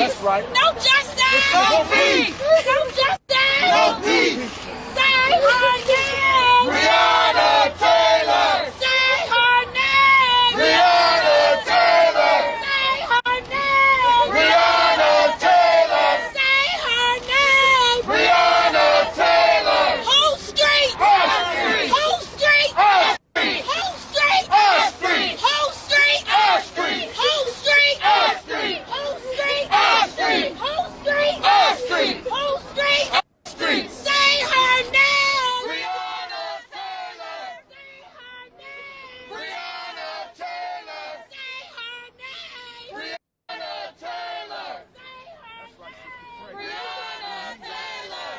That's right. No justice. No peace. No justice. No peace. Say her name. Breonna Taylor. Say her name. Breonna Taylor. Say her name. Breonna Taylor. Say her name. Breonna Taylor. Whole street. Our street. Whole street. Our street. Whole street. Our street. Whole street. Our street. Whole street. Our street. Whole street. Our street. Whole street. Our street. Whole street. Street. Say her name. Breonna Taylor. Say her name. Breonna Taylor. Say her name. Breonna Taylor. Say her name. Breonna Taylor.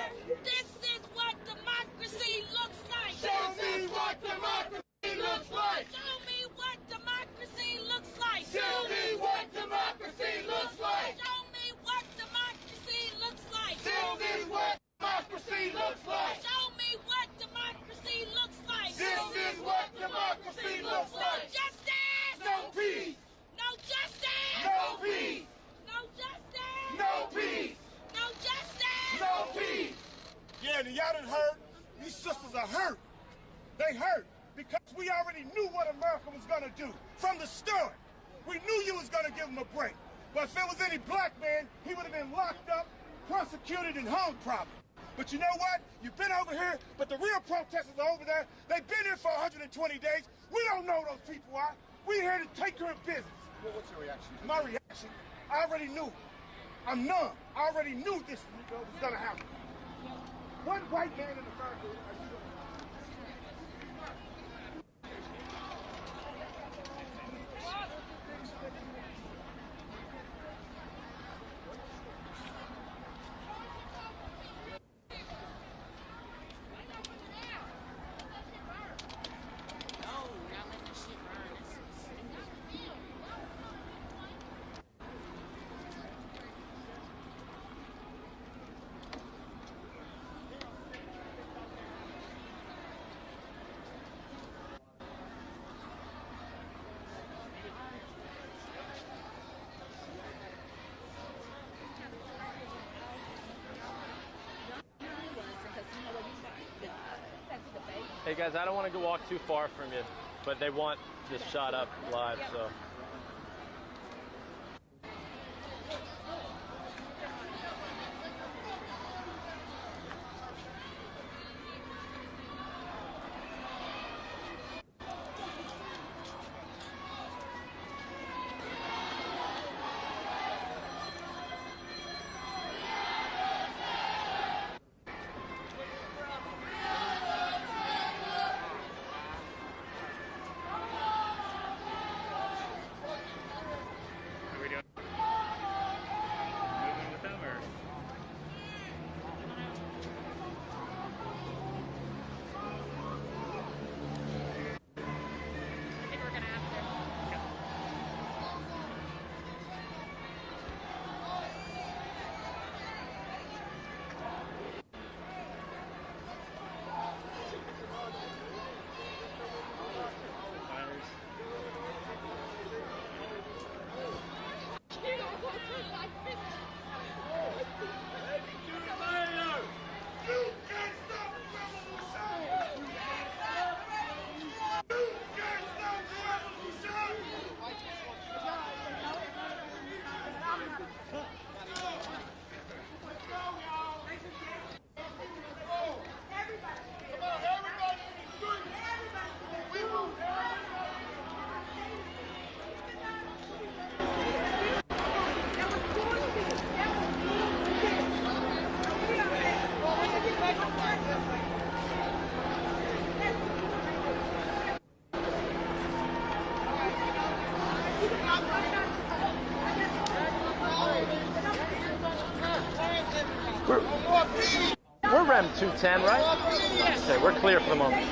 This is what democracy looks like. Show me what democracy looks like. Show me what democracy looks like. Show me what democracy looks like. Show me what democracy looks like. Show me what democracy looks like. Show me what democracy looks like. This is what democracy looks No like. justice. No peace. No justice. No peace. No justice. No peace. No justice. No peace. Yeah, and y'all done heard, these sisters are hurt. They hurt because we already knew what America was going to do from the start. We knew you was going to give them a break. But if it was any black man, he would have been locked up, prosecuted, and hung probably. But you know what? You've been over here, but the real protesters are over there. They've been here for 120 days. We don't know those people are. We're here to take care of business. Well, what's your reaction? My reaction, I already knew. I'm numb. I already knew this was going to happen. One white man in America. Hey guys, I don't want to go walk too far from you, but they want this shot up live, so. We're REM 210, right? Okay, we're clear for the moment.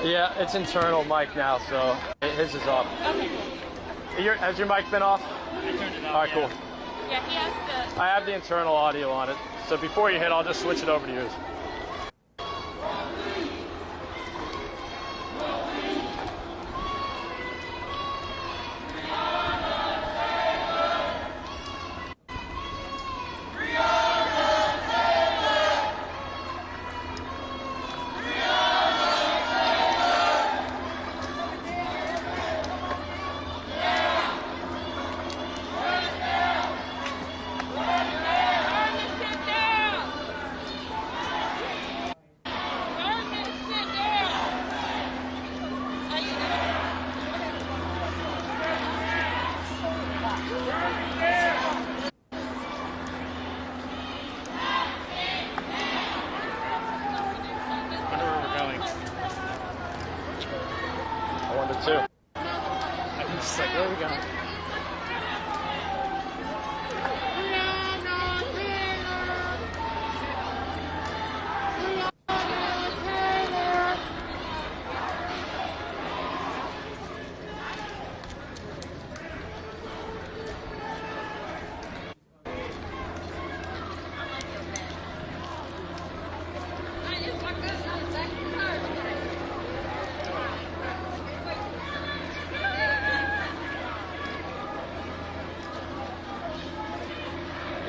Yeah, it's internal mic now, so his is off. Okay. Has your mic been off? I turned it off. All right, cool. Yeah, he has the... I have the internal audio on it, so before you hit, I'll just switch it over to yours. Too. I'm just like, where are we going?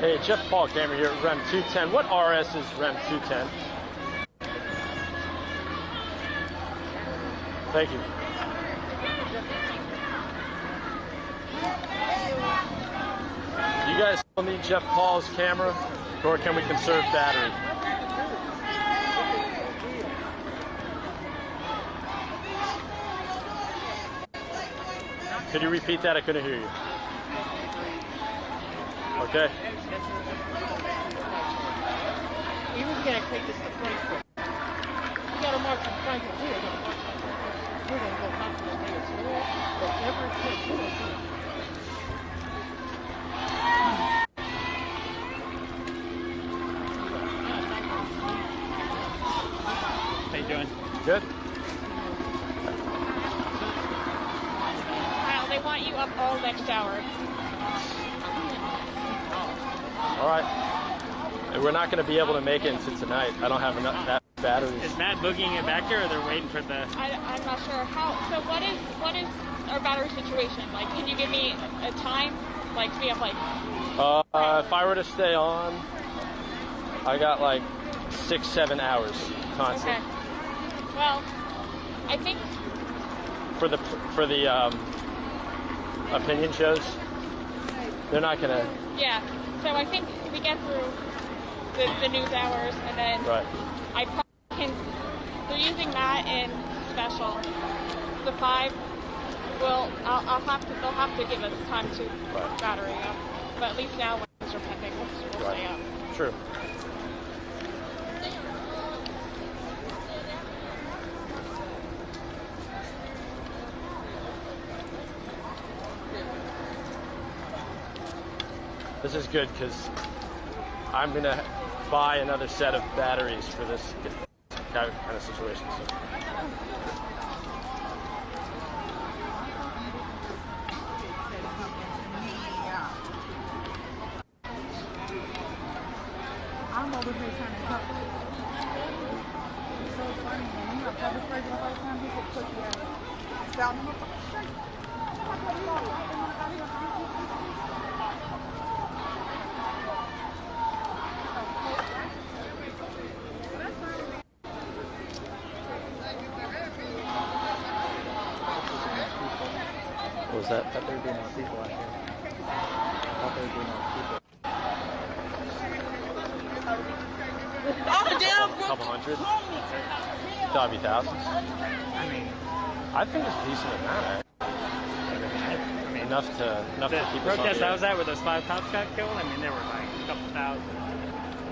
Hey, Jeff Paul Gamer here at REM 210. What RS is REM 210? Thank you. You guys still need Jeff Paul's camera, or can we conserve battery? Could you repeat that? I couldn't hear you. Okay. You were gonna take this to Frankfurt. You gotta march from Frankfurt. We're gonna march from Frankfurt. We're gonna go back to the Vegas war. Whatever it takes, we're gonna do it. How you doing? Good. Kyle, they want you up all next hour. All right. We're not going to be able to make it until tonight. I don't have enough batteries. Is Matt boogieing it back here, or they're waiting for the... I'm not sure. So what is our battery situation? Like, can you give me a time? Like, to be up, like... If I were to stay on, I got like 6-7 hours constant. Okay. Well, I think... For the opinion shows, they're not going to... Yeah. So I think if we get through the news hours, and then Right. I probably can. They're using that in special. The 5 will. They'll have to give us time to Right. battery up. But at least now when things are pending, we'll Right. stay up. True. This is good because I'm going to buy another set of batteries for this kind of situation. So. I'm over here trying to help. It's so funny, man. You have public place the whole time, he could put you out. Stop him. What was that? I thought there would be more people out here. I thought there would be more people. Couple hundred? Thought it'd be thousands. I mean, I think it's a decent amount. Enough to the keep us on protest the I air. was at where those 5 cops got killed, I mean, there were like a couple thousand.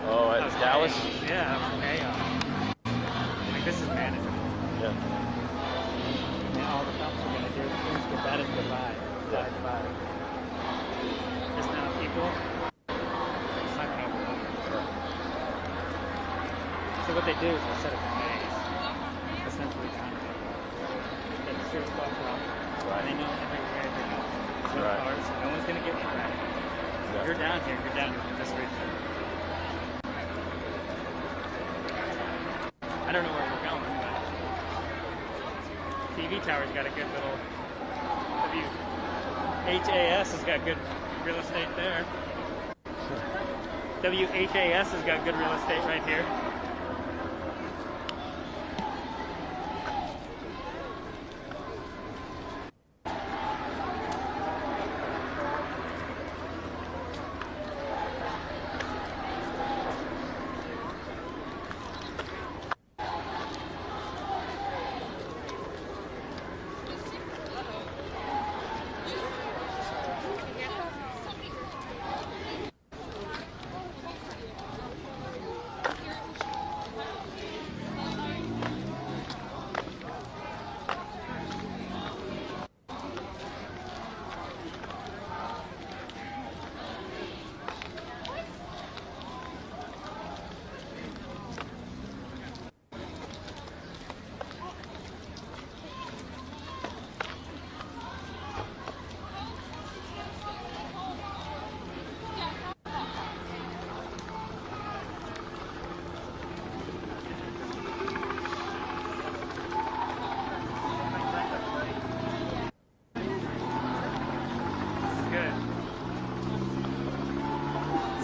Oh, That at was Dallas? chaos. Yeah, that was chaos. Like, this is manageable. Yeah. And all the cops are gonna do is that is divide. Divide, divide. There's not people. It's not gonna overlook. So what they do is they set up a maze. Essentially trying to Right. cars, so no one's going to get you back. Yeah. You're down here. You're down this way. I don't know where we're going, but TV tower's got a good little WHAS has got good real estate there. WHAS has got good real estate right here.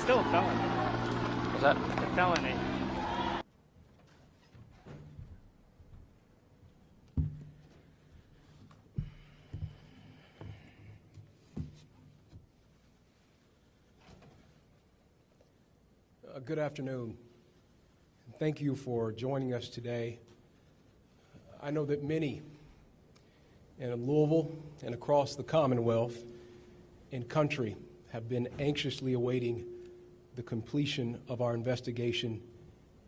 Still a felony. What's that? It's a felony. Good afternoon. Thank you for joining us today. I know that many in Louisville and across the Commonwealth and country have been anxiously awaiting the completion of our investigation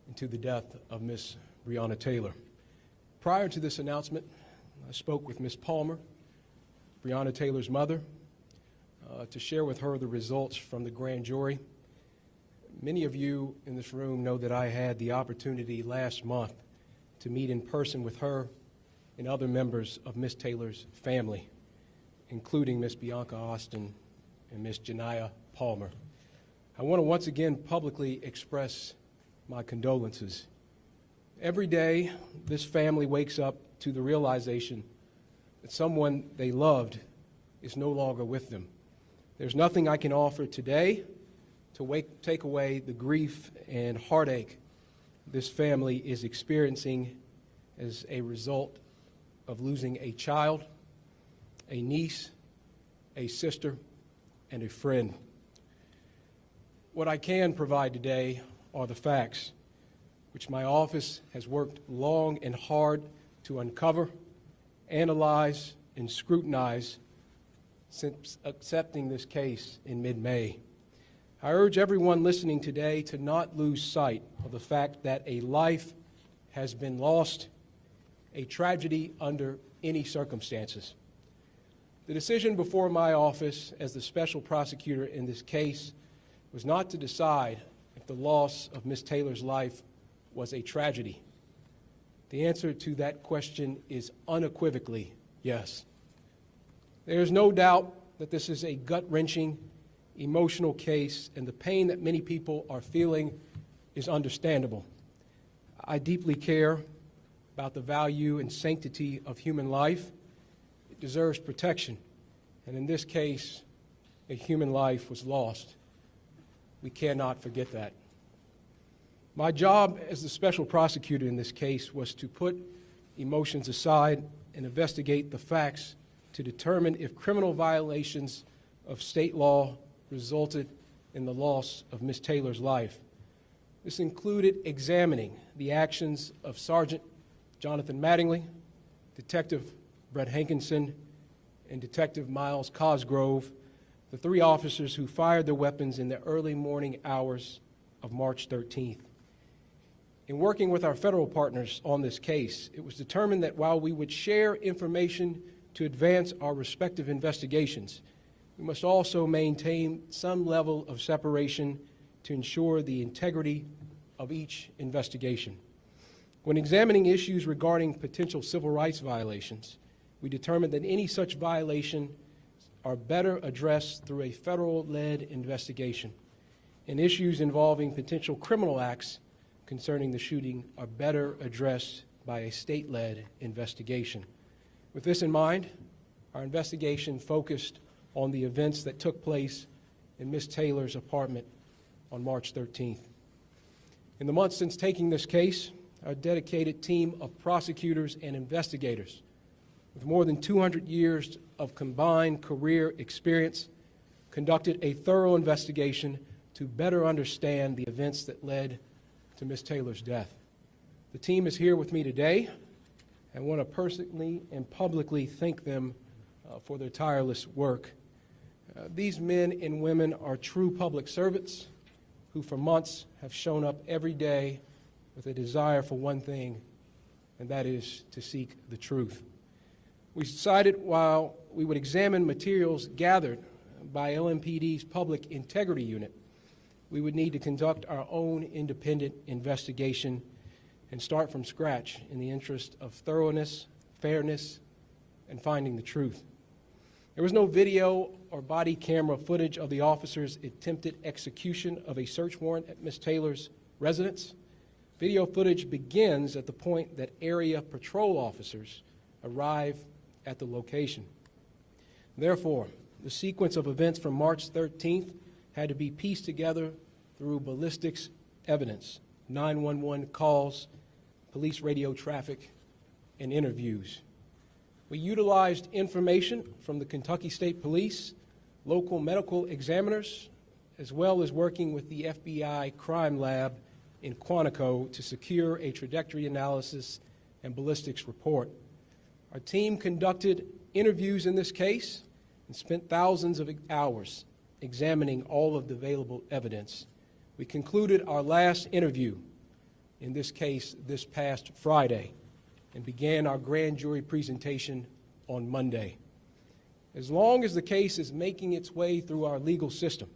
into the death of Miss Breonna Taylor. Prior to this announcement, I spoke with Miss Palmer, Breonna Taylor's mother, to share with her the results from the grand jury. Many of you in this room know that I had the opportunity last month to meet in person with her and other members of Miss Taylor's family, including Miss Bianca Austin and Miss Janiyah Palmer. I want to once again publicly express my condolences. Every day, this family wakes up to the realization that someone they loved is no longer with them. There's nothing I can offer today to take away the grief and heartache this family is experiencing as a result of losing a child, a niece, a sister, and a friend. What I can provide today are the facts, which my office has worked long and hard to uncover, analyze, and scrutinize since accepting this case in mid-May. I urge everyone listening today to not lose sight of the fact that a life has been lost, a tragedy under any circumstances. The decision before my office as the special prosecutor in this case was not to decide if the loss of Miss Taylor's life was a tragedy. The answer to that question is unequivocally yes. There is no doubt that this is a gut-wrenching, emotional case, and the pain that many people are feeling is understandable. I deeply care about the value and sanctity of human life. It deserves protection, and in this case, a human life was lost. We cannot forget that. My job as the special prosecutor in this case was to put emotions aside and investigate the facts to determine if criminal violations of state law resulted in the loss of Miss Taylor's life. This included examining the actions of Sergeant Jonathan Mattingly, Detective Brett Hankinson, and Detective Miles Cosgrove, the three officers who fired their weapons in the early morning hours of March 13th. In working with our federal partners on this case, it was determined that while we would share information to advance our respective investigations, we must also maintain some level of separation to ensure the integrity of each investigation. When examining issues regarding potential civil rights violations, we determined that any such violation are better addressed through a federal-led investigation, and issues involving potential criminal acts concerning the shooting are better addressed by a state-led investigation. With this in mind, our investigation focused on the events that took place in Ms. Taylor's apartment on March 13th. In the months since taking this case, our dedicated team of prosecutors and investigators, with more than 200 years of combined career experience, conducted a thorough investigation to better understand the events that led to Ms. Taylor's death. The team is here with me today. I want to personally and publicly thank them for their tireless work. These men and women are true public servants who for months have shown up every day with a desire for one thing, and that is to seek the truth. We decided while we would examine materials gathered by LMPD's Public Integrity Unit, we would need to conduct our own independent investigation and start from scratch in the interest of thoroughness, fairness, and finding the truth. There was no video or body camera footage of the officers' attempted execution of a search warrant at Ms. Taylor's residence. Video footage begins at the point that area patrol officers arrive at the location. Therefore, the sequence of events from March 13th had to be pieced together through ballistics evidence, 911 calls, police radio traffic, and interviews. We utilized information from the Kentucky State Police, local medical examiners, as well as working with the FBI Crime Lab in Quantico to secure a trajectory analysis and ballistics report. Our team conducted interviews in this case and spent thousands of hours examining all of the available evidence. We concluded our last interview in this case this past Friday and began our grand jury presentation on Monday. As long as the case is making its way through our legal system,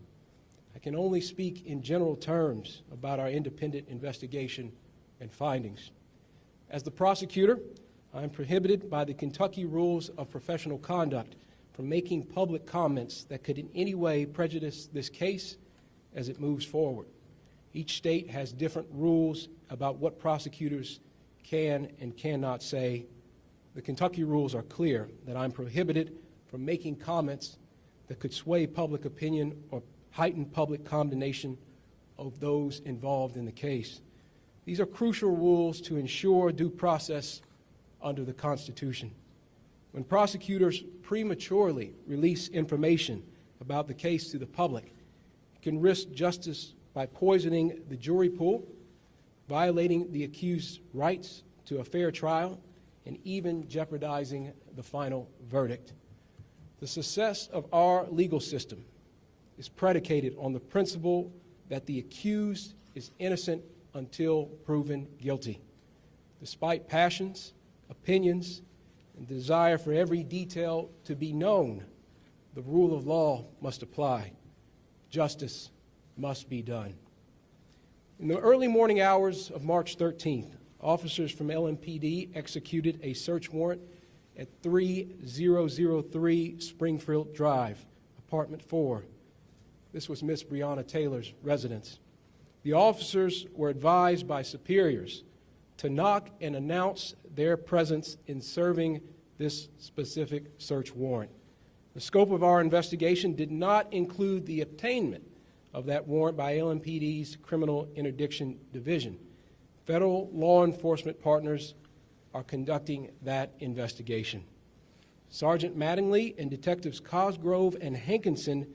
I can only speak in general terms about our independent investigation and findings. As the prosecutor, I am prohibited by the Kentucky Rules of Professional Conduct from making public comments that could in any way prejudice this case as it moves forward. Each state has different rules about what prosecutors can and cannot say. The Kentucky rules are clear that I'm prohibited from making comments that could sway public opinion or heighten public condemnation of those involved in the case. These are crucial rules to ensure due process under the Constitution. When prosecutors prematurely release information about the case to the public, it can risk justice by poisoning the jury pool, violating the accused's rights to a fair trial, and even jeopardizing the final verdict. The success of our legal system is predicated on the principle that the accused is innocent until proven guilty. Despite passions, opinions, and desire for every detail to be known, the rule of law must apply. Justice must be done. In the early morning hours of March 13th, officers from LMPD executed a search warrant at 3003 Springfield Drive, apartment 4. This was Ms. Breonna Taylor's residence. The officers were advised by superiors to knock and announce their presence in serving this specific search warrant. The scope of our investigation did not include the obtainment of that warrant by LMPD's Criminal Interdiction Division. Federal law enforcement partners are conducting that investigation. Sergeant Mattingly and Detectives Cosgrove and Hankinson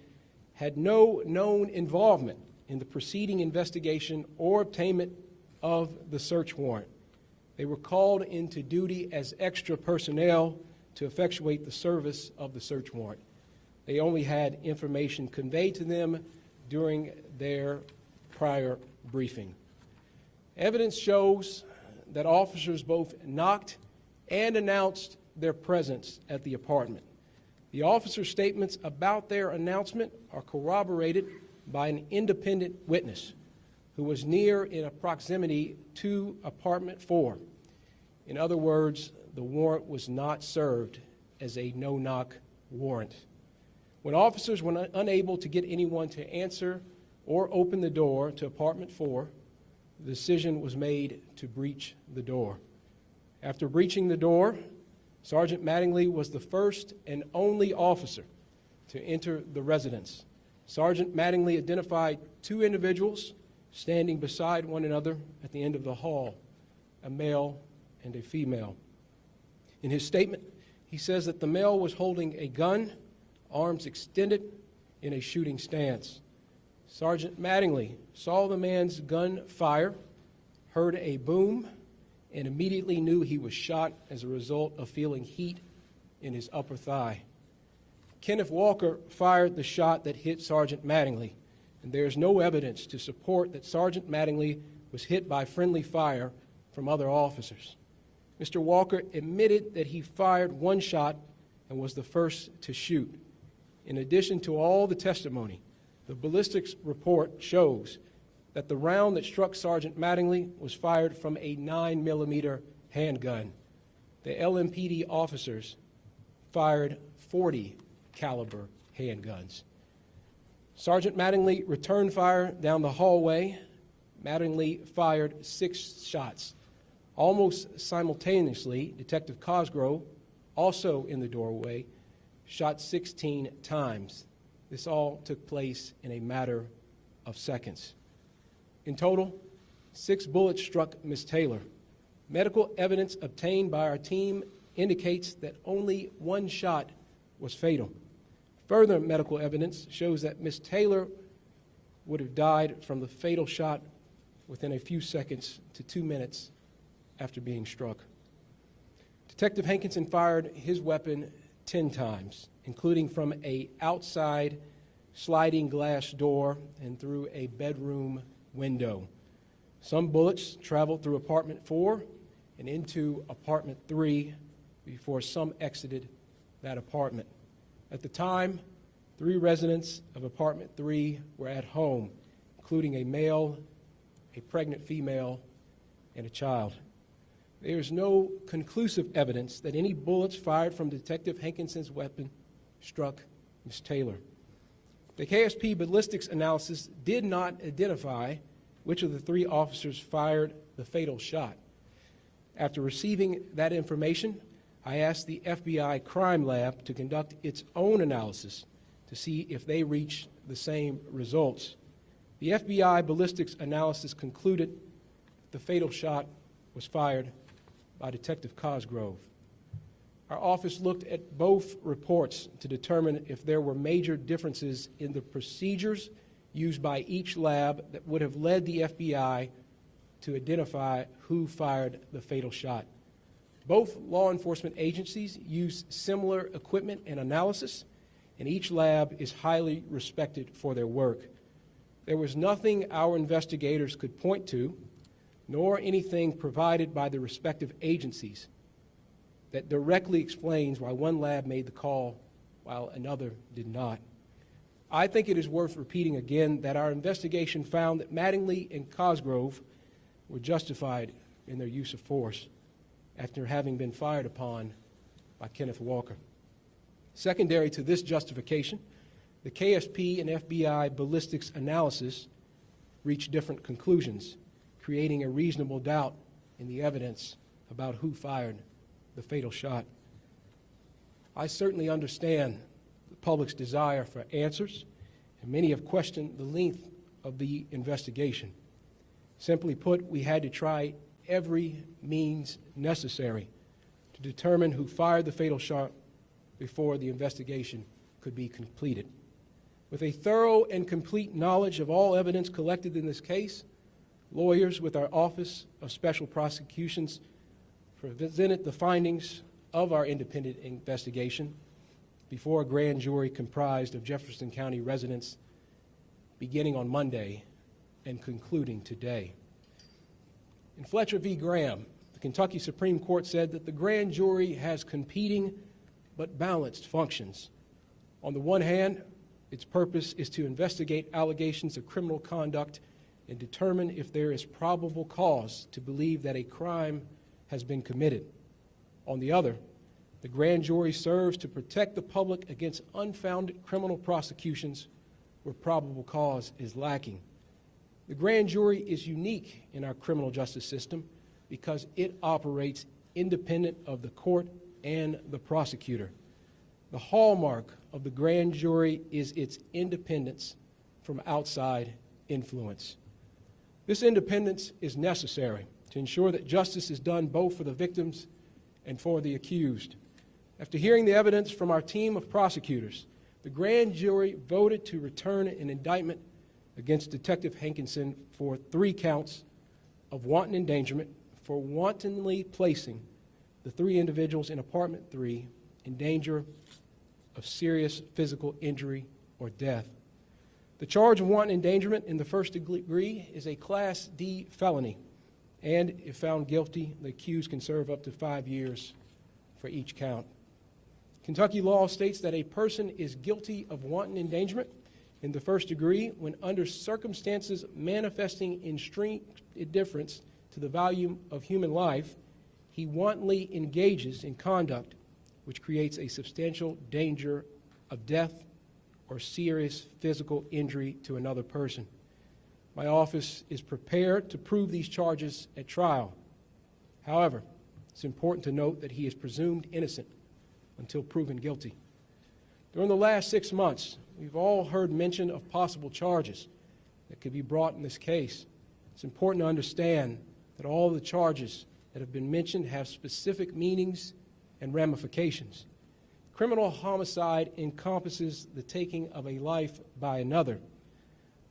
had no known involvement in the preceding investigation or obtainment of the search warrant. They were called into duty as extra personnel to effectuate the service of the search warrant. They only had information conveyed to them during their prior briefing. Evidence shows that officers both knocked and announced their presence at the apartment. The officers' statements about their announcement are corroborated by an independent witness who was near in proximity to apartment 4. In other words, the warrant was not served as a no-knock warrant. When officers were unable to get anyone to answer or open the door to apartment 4, the decision was made to breach the door. After breaching the door, Sergeant Mattingly was the first and only officer to enter the residence. Sergeant Mattingly identified 2 individuals standing beside one another at the end of the hall, a male and a female. In his statement, he says that the male was holding a gun, arms extended, in a shooting stance. Sergeant Mattingly saw the man's gun fire, heard a boom, and immediately knew he was shot as a result of feeling heat in his upper thigh. Kenneth Walker fired the shot that hit Sergeant Mattingly, and there is no evidence to support that Sergeant Mattingly was hit by friendly fire from other officers. Mr. Walker admitted that he fired one shot and was the first to shoot. In addition to all the testimony, the ballistics report shows that the round that struck Sergeant Mattingly was fired from a 9mm handgun. The LMPD officers fired 40 caliber handguns. Sergeant Mattingly returned fire down the hallway. Mattingly fired 6 shots. Almost simultaneously, Detective Cosgrove, also in the doorway, shot 16 times. This all took place in a matter of seconds. In total, 6 bullets struck Ms. Taylor. Medical evidence obtained by our team indicates that only 1 shot was fatal. Further medical evidence shows that Ms. Taylor would have died from the fatal shot within a few seconds to 2 minutes after being struck. Detective Hankinson fired his weapon 10 times, including from an outside sliding glass door and through a bedroom window. Some bullets traveled through apartment 4 and into apartment 3 before some exited that apartment. At the time, 3 residents of apartment 3 were at home, including a male, a pregnant female, and a child. There is no conclusive evidence that any bullets fired from Detective Hankinson's weapon struck Ms. Taylor. The KSP ballistics analysis did not identify which of the 3 officers fired the fatal shot. After receiving that information, I asked the FBI crime lab to conduct its own analysis to see if they reached the same results. The FBI ballistics analysis concluded the fatal shot was fired by Detective Cosgrove. Our office looked at both reports to determine if there were major differences in the procedures used by each lab that would have led the FBI to identify who fired the fatal shot. Both law enforcement agencies use similar equipment and analysis, and each lab is highly respected for their work. There was nothing our investigators could point to, nor anything provided by the respective agencies that directly explains why one lab made the call while another did not. I think it is worth repeating again that our investigation found that Mattingly and Cosgrove were justified in their use of force after having been fired upon by Kenneth Walker. Secondary to this justification, the KSP and FBI ballistics analysis reached different conclusions, creating a reasonable doubt in the evidence about who fired the fatal shot. I certainly understand the public's desire for answers, and many have questioned the length of the investigation. Simply put, we had to try every means necessary to determine who fired the fatal shot before the investigation could be completed. With a thorough and complete knowledge of all evidence collected in this case, lawyers with our Office of Special Prosecutions presented the findings of our independent investigation before a grand jury comprised of Jefferson County residents beginning on Monday and concluding today. In Fletcher v. Graham, the Kentucky Supreme Court said that the grand jury has competing but balanced functions. On the one hand, its purpose is to investigate allegations of criminal conduct and determine if there is probable cause to believe that a crime has been committed. On the other, The grand jury serves to protect the public against unfounded criminal prosecutions where probable cause is lacking. The grand jury is unique in our criminal justice system because it operates independent of the court and the prosecutor. The hallmark of the grand jury is its independence from outside influence. This independence is necessary to ensure that justice is done both for the victims and for the accused. After hearing the evidence from our team of prosecutors, the grand jury voted to return an indictment against Detective Hankinson for 3 counts of wanton endangerment for wantonly placing the 3 individuals in apartment 3 in danger of serious physical injury or death. The charge of wanton endangerment in the first degree is a Class D felony, and if found guilty, the accused can serve up to 5 years for each count. Kentucky law states that a person is guilty of wanton endangerment in the first degree when, under circumstances manifesting extreme indifference to the value of human life, he wantonly engages in conduct which creates a substantial danger of death or serious physical injury to another person. My office is prepared to prove these charges at trial. However, it's important to note that he is presumed innocent until proven guilty. During the last 6 months, we've all heard mention of possible charges that could be brought in this case. It's important to understand that all the charges that have been mentioned have specific meanings and ramifications. Criminal homicide encompasses the taking of a life by another.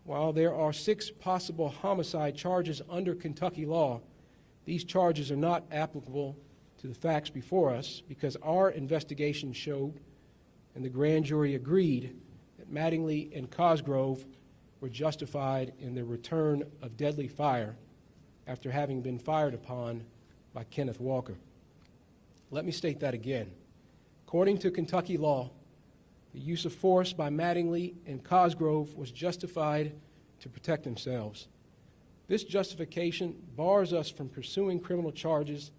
While there are 6 possible homicide charges under Kentucky law, these charges are not applicable to the facts before us because our investigation showed, and the grand jury agreed, that Mattingly and Cosgrove were justified in the return of deadly fire after having been fired upon by Kenneth Walker. Let me state that again. According to Kentucky law, the use of force by Mattingly and Cosgrove was justified to protect themselves. This justification bars us from pursuing criminal charges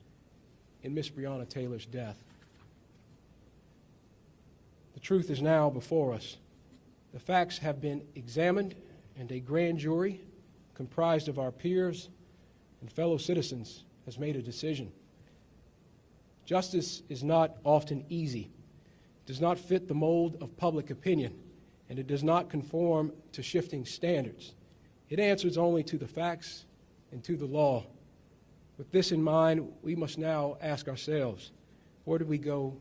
in Miss Breonna Taylor's death. The truth is now before us. The facts have been examined, and a grand jury comprised of our peers and fellow citizens has made a decision. Justice is not often easy. It does not fit the mold of public opinion, and it does not conform to shifting standards. It answers only to the facts and to the law. With this in mind, we must now ask ourselves, where do we go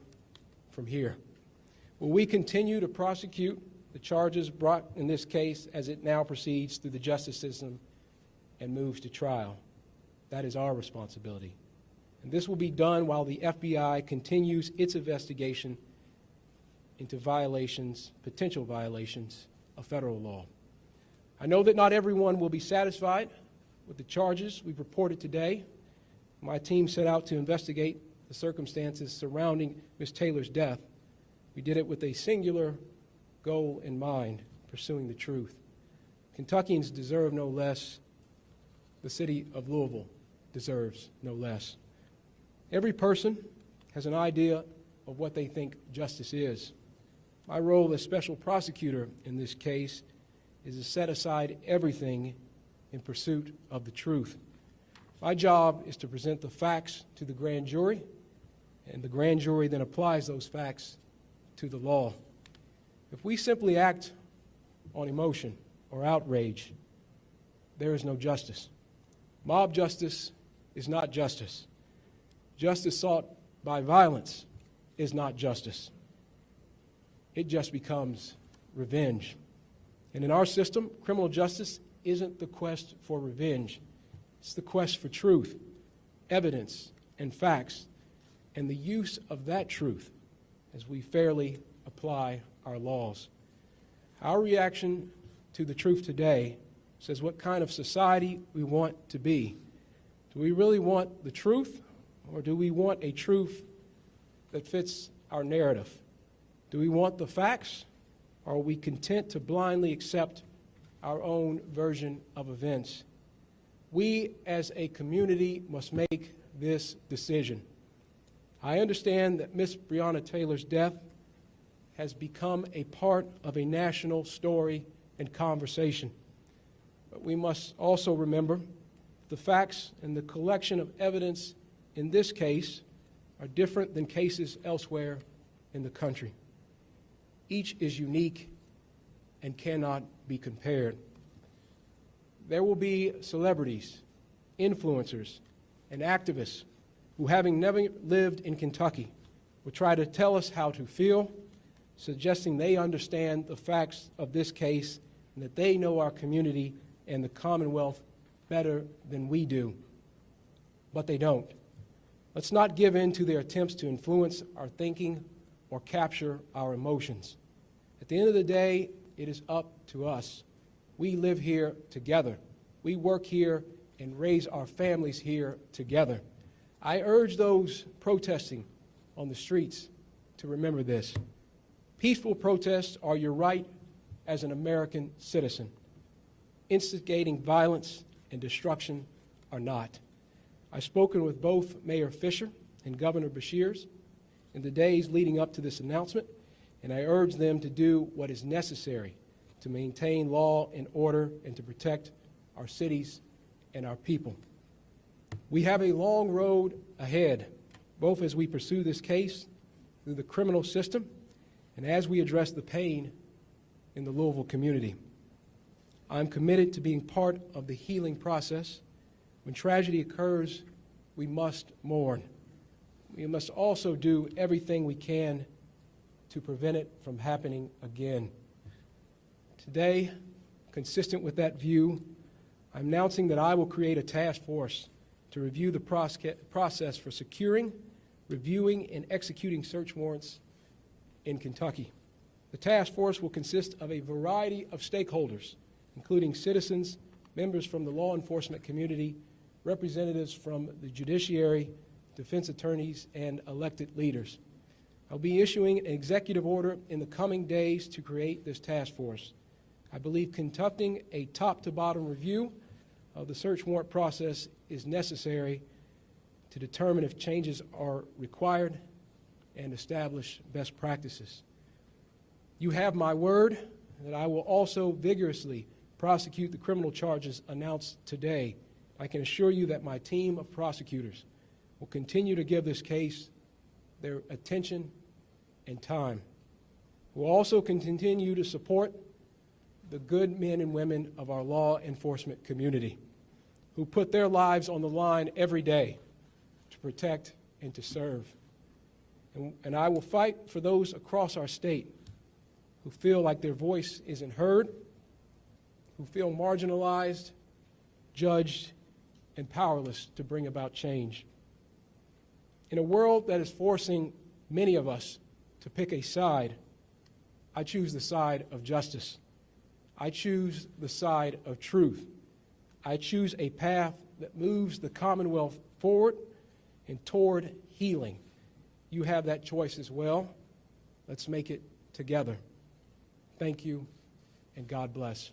from here? Will we continue to prosecute the charges brought in this case as it now proceeds through the justice system and moves to trial? That is our responsibility. And this will be done while the FBI continues its investigation into potential violations of federal law. I know that not everyone will be satisfied with the charges we've reported today. My team set out to investigate the circumstances surrounding Ms. Taylor's death. We did it with a singular goal in mind, pursuing the truth. Kentuckians deserve no less. The city of Louisville deserves no less. Every person has an idea of what they think justice is. My role as special prosecutor in this case is to set aside everything in pursuit of the truth. My job is to present the facts to the grand jury, and the grand jury then applies those facts to the law. If we simply act on emotion or outrage, there is no justice. Mob justice is not justice. Justice sought by violence is not justice. It just becomes revenge. And in our system, criminal justice isn't the quest for revenge. It's the quest for truth, evidence, and facts, and the use of that truth as we fairly apply our laws. Our reaction to the truth today says what kind of society we want to be. Do we really want the truth, or do we want a truth that fits our narrative? Do we want the facts, or are we content to blindly accept our own version of events? We as a community must make this decision. I understand that Miss Breonna Taylor's death has become a part of a national story and conversation. But we must also remember the facts and the collection of evidence in this case are different than cases elsewhere in the country. Each is unique and cannot be compared. There will be celebrities, influencers, and activists who, having never lived in Kentucky, will try to tell us how to feel, suggesting they understand the facts of this case and that they know our community and the Commonwealth better than we do. But they don't. Let's not give in to their attempts to influence our thinking or capture our emotions. At the end of the day, it is up to us. We live here together. We work here and raise our families here together. I urge those protesting on the streets to remember this. Peaceful protests are your right as an American citizen. Instigating violence and destruction are not. I've spoken with both Mayor Fisher and Governor Beshears in the days leading up to this announcement, and I urge them to do what is necessary to maintain law and order and to protect our cities and our people. We have a long road ahead, both as we pursue this case through the criminal system and as we address the pain in the Louisville community. I'm committed to being part of the healing process. When tragedy occurs, we must mourn. We must also do everything we can to prevent it from happening again. Today, consistent with that view, I'm announcing that I will create a task force to review the process for securing, reviewing, and executing search warrants in Kentucky. The task force will consist of a variety of stakeholders, including citizens, members from the law enforcement community, representatives from the judiciary, defense attorneys, and elected leaders. I'll be issuing an executive order in the coming days to create this task force. I believe conducting a top-to-bottom review of the search warrant process is necessary to determine if changes are required and establish best practices. You have my word that I will also vigorously prosecute the criminal charges announced today. I can assure you that my team of prosecutors will continue to give this case their attention and time. We'll also continue to support the good men and women of our law enforcement community who put their lives on the line every day to protect and to serve. And I will fight for those across our state who feel like their voice isn't heard, who feel marginalized, judged, and powerless to bring about change. In a world that is forcing many of us to pick a side, I choose the side of justice. I choose the side of truth. I choose a path that moves the Commonwealth forward and toward healing. You have that choice as well. Let's make it together. Thank you, and God bless.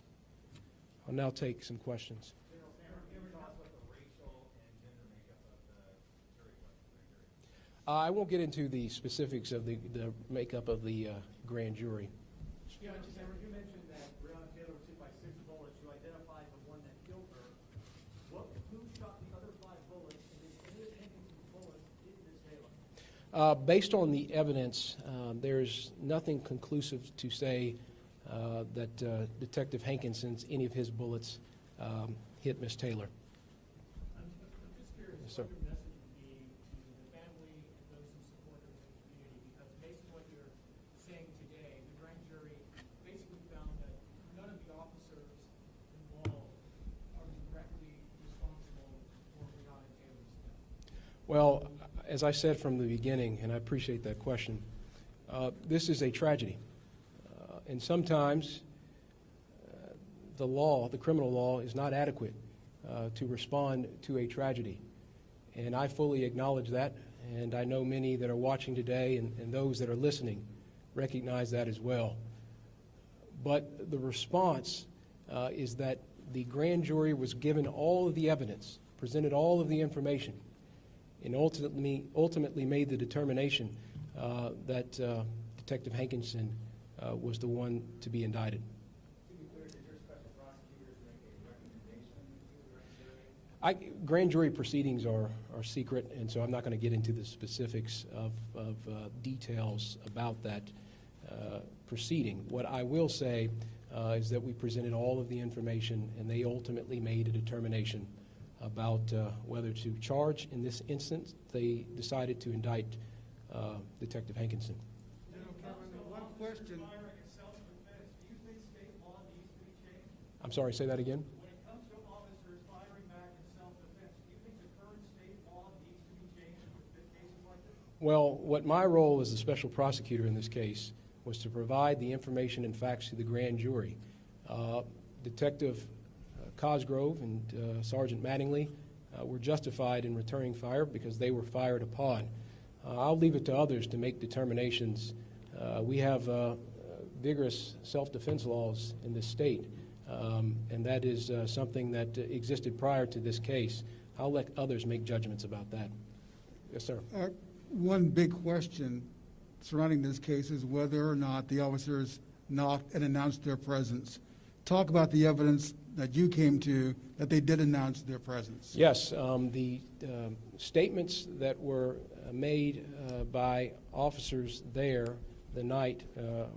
I'll now take some questions. I won't get into the specifics of the makeup of the grand jury. Yeah, you mentioned that Breonna Taylor was hit by 6 bullets. You identified the one that killed her. Who shot the other 5 bullets? And is any of Hankinson's bullets in Ms. Taylor? Based on the evidence, there's nothing conclusive to say that Detective Hankinson's, any of his bullets hit Ms. Taylor. I'm just curious. Yes, sir. What your message would be to the family and those who support her in the community, because based on what you're saying today, the grand jury basically found that none of the officers involved are directly responsible for Breonna Taylor's death. Well, as I said from the beginning, and I appreciate that question, this is a tragedy. And sometimes the law, the criminal law, is not adequate to respond to a tragedy. And I fully acknowledge that, and I know many that are watching today and those that are listening recognize that as well. But the response is that the grand jury was given all of the evidence, presented all of the information, and ultimately made the determination that Detective Hankinson was the one to be indicted. Grand jury proceedings are secret, and so I'm not going to get into the specifics of details about that proceeding. What I will say is that we presented all of the information, and they ultimately made a determination about whether to charge. In this instance, they decided to indict Detective Hankinson. One question. I'm sorry, say that again? When it comes to officers firing back in self-defense, do you think the current state law needs to be changed with cases like this? Well, what my role as the special prosecutor in this case was to provide the information and facts to the grand jury. Detective Cosgrove and Sergeant Mattingly were justified in returning fire because they were fired upon. I'll leave it to others to make determinations. We have vigorous self-defense laws in this state, and that is something that existed prior to this case. I'll let others make judgments about that. Yes, sir. One big question surrounding this case is whether or not the officers knocked and announced their presence. Talk about the evidence that you came to that they did announce their presence. Yes, the statements that were made by officers there the night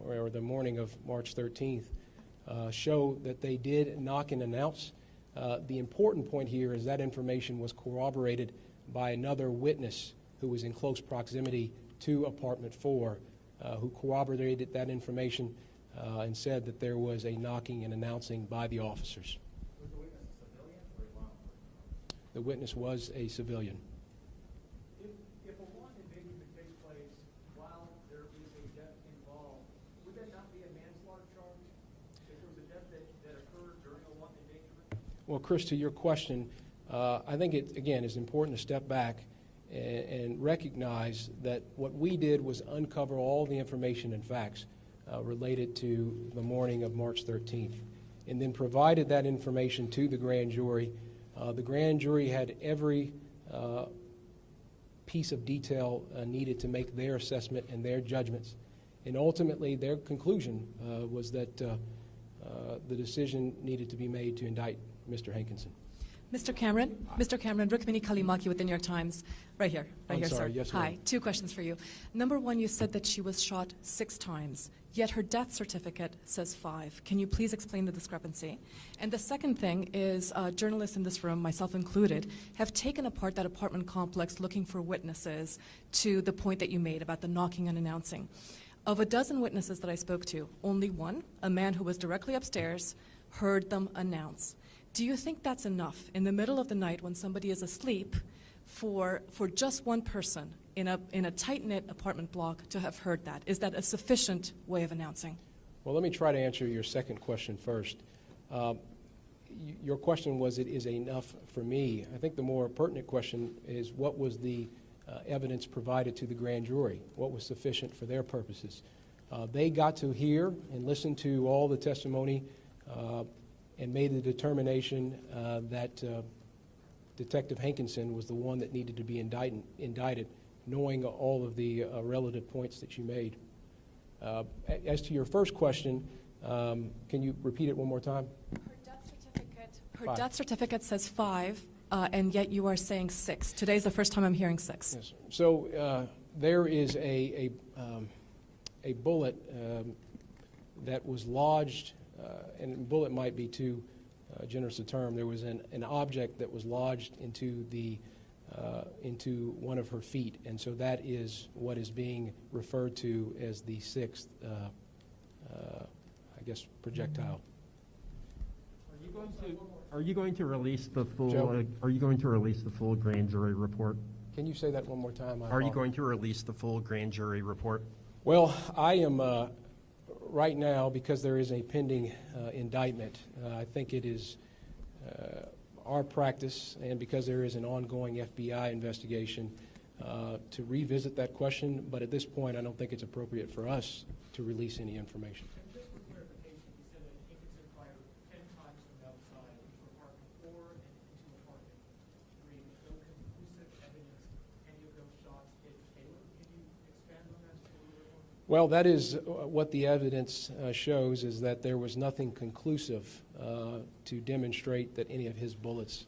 or the morning of March 13th show that they did knock and announce. The important point here is that information was corroborated by another witness who was in close proximity to apartment 4, who corroborated that information and said that there was a knocking and announcing by the officers. Was the witness a civilian or a law enforcement? The witness was a civilian. If a wanton invasion could take place while there is a death involved, would that not be a manslaughter charge? If there was a death that occurred during a wanton endangerment? Well, Chris, to your question, I think it, again, is important to step back and recognize that what we did was uncover all the information and facts related to the morning of March 13th, and then provided that information to the grand jury. The grand jury had every piece of detail needed to make their assessment and their judgments, and ultimately their conclusion was that the decision needed to be made to indict Mr. Hankinson. Mr. Cameron, Rukmini Kalimaki with the New York Times. Right here, I'm sorry, sir. yes, Hi, ma'am. 2 questions for you. Number 1, you said that she was shot 6 times, yet her death certificate says 5. Can you please explain the discrepancy? And the second thing is journalists in this room, myself included, have taken apart that apartment complex looking for witnesses to the point that you made about the knocking and announcing. Of a dozen witnesses that I spoke to, only one, a man who was directly upstairs, heard them announce. Do you think that's enough in the middle of the night when somebody is asleep for just one person in a tight-knit apartment block to have heard that? Is that a sufficient way of announcing? Well, let me try to answer your second question first. Your question was, it is enough for me. I think the more pertinent question is, what was the evidence provided to the grand jury? What was sufficient for their purposes? They got to hear and listen to all the testimony and made the determination that Detective Hankinson was the one that needed to be indicted, knowing all of the relative points that you made. As to your first question, can you repeat it one more time? Her death certificate says 5, and yet you are saying 6. Today's the first time I'm hearing 6. Yes. So there is a bullet that was lodged, and bullet might be too generous a term. There was an object that was lodged into one of her feet, and so that is what is being referred to as the 6th, I guess, projectile. Are you going to release the full? Joe? Are you going to release the full grand jury report? Can you say that one more time? Are you going to release the full grand jury report? Well, I am right now, because there is a pending indictment. I think it is our practice, and because there is an ongoing FBI investigation, to revisit that question. But at this point, I don't think it's appropriate for us to release any information. And just for clarification, you said that Hankinson fired 10 times from the outside into apartment 4 and into apartment 3, with no conclusive evidence Well, that is what the evidence shows, is that there was nothing conclusive to demonstrate that any of his bullets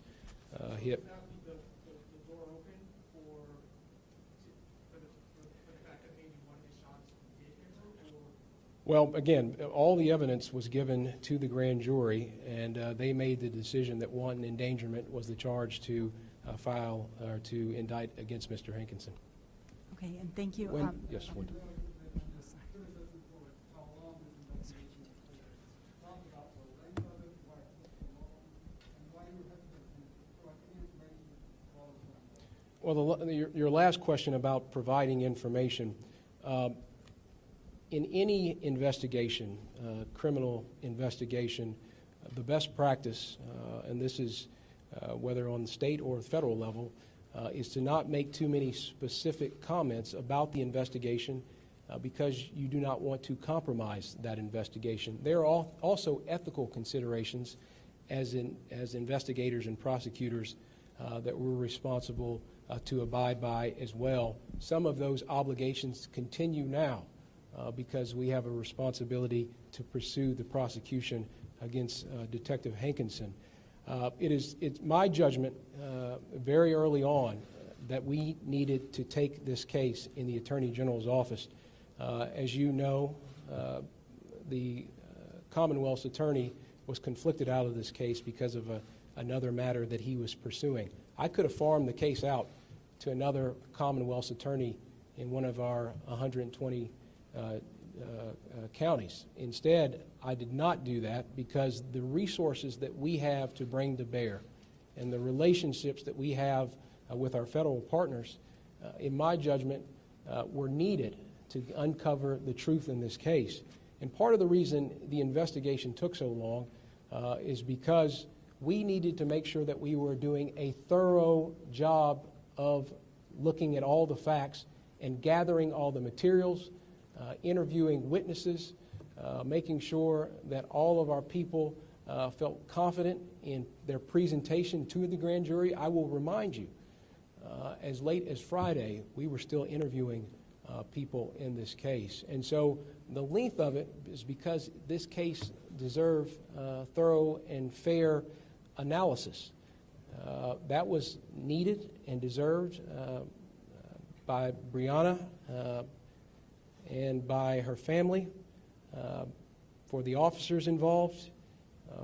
hit. Is that the door open for the fact that maybe one of his shots did hit her? Well, again, all the evidence was given to the grand jury, and they made the decision that wanton endangerment was the charge to file or to indict against Mr. Hankinson. Okay, and thank you. Yes, Wendy. Well, your last question about providing information, in any investigation, criminal investigation, the best practice, and this is whether on the state or federal level, is to not make too many specific comments about the investigation because you do not want to compromise that investigation. There are also ethical considerations as investigators and prosecutors that we're responsible to abide by as well. Some of those obligations continue now because we have a responsibility to pursue the prosecution against Detective Hankinson. It's my judgment very early on that we needed to take this case in the Attorney General's office. As you know, the Commonwealth's attorney was conflicted out of this case because of another matter that he was pursuing. I could have farmed the case out to another Commonwealth's attorney in one of our 120 counties. Instead, I did not do that because the resources that we have to bring to bear and the relationships that we have with our federal partners, in my judgment, were needed to uncover the truth in this case. And part of the reason the investigation took so long is because we needed to make sure that we were doing a thorough job of looking at all the facts and gathering all the materials, interviewing witnesses, making sure that all of our people felt confident in their presentation to the grand jury. I will remind you, as late as Friday, we were still interviewing people in this case. And so the length of it is because this case deserved thorough and fair analysis. That was needed and deserved by Breonna and by her family, for the officers involved,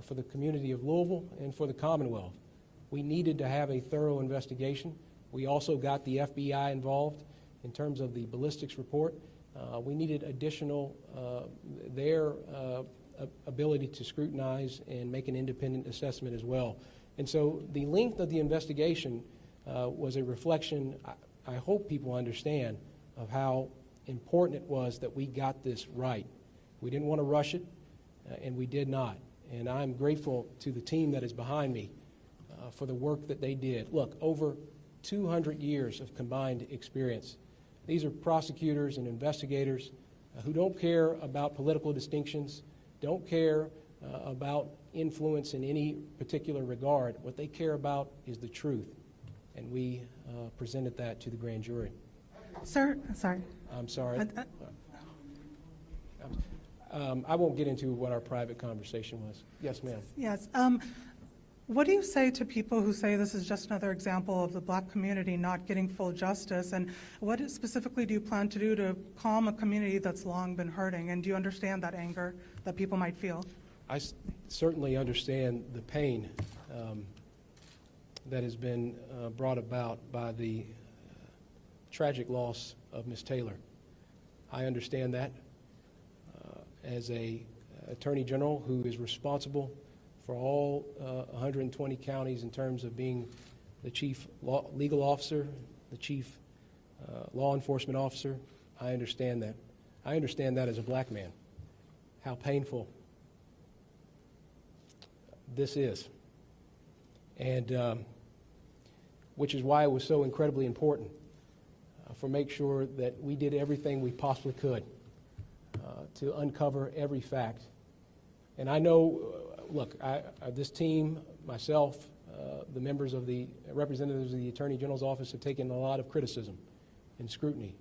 for the community of Louisville, and for the Commonwealth. We needed to have a thorough investigation. We also got the FBI involved in terms of the ballistics report. We needed additional, their ability to scrutinize and make an independent assessment as well. And so the length of the investigation was a reflection, I hope people understand, of how important it was that we got this right. We didn't want to rush it, and we did not. And I'm grateful to the team that is behind me for the work that they did. Look, over 200 years of combined experience. These are prosecutors and investigators who don't care about political distinctions, don't care about influence in any particular regard. What they care about is the truth. And we presented that to the grand jury. Sir, sorry. I'm sorry. I won't get into what our private conversation was. Yes, ma'am. Yes. What do you say to people who say this is just another example of the black community not getting full justice? And what specifically do you plan to do to calm a community that's long been hurting? And do you understand that anger that people might feel? I certainly understand the pain that has been brought about by the tragic loss of Ms. Taylor. I understand that as a Attorney General who is responsible for all 120 counties in terms of being the chief legal officer, the chief law enforcement officer. I understand that. I understand that as a black man, how painful this is. And which is why it was so incredibly important for make sure that we did everything we possibly could to uncover every fact. And I know, look, this team, myself, the members of the representatives of the Attorney General's office have taken a lot of criticism and scrutiny.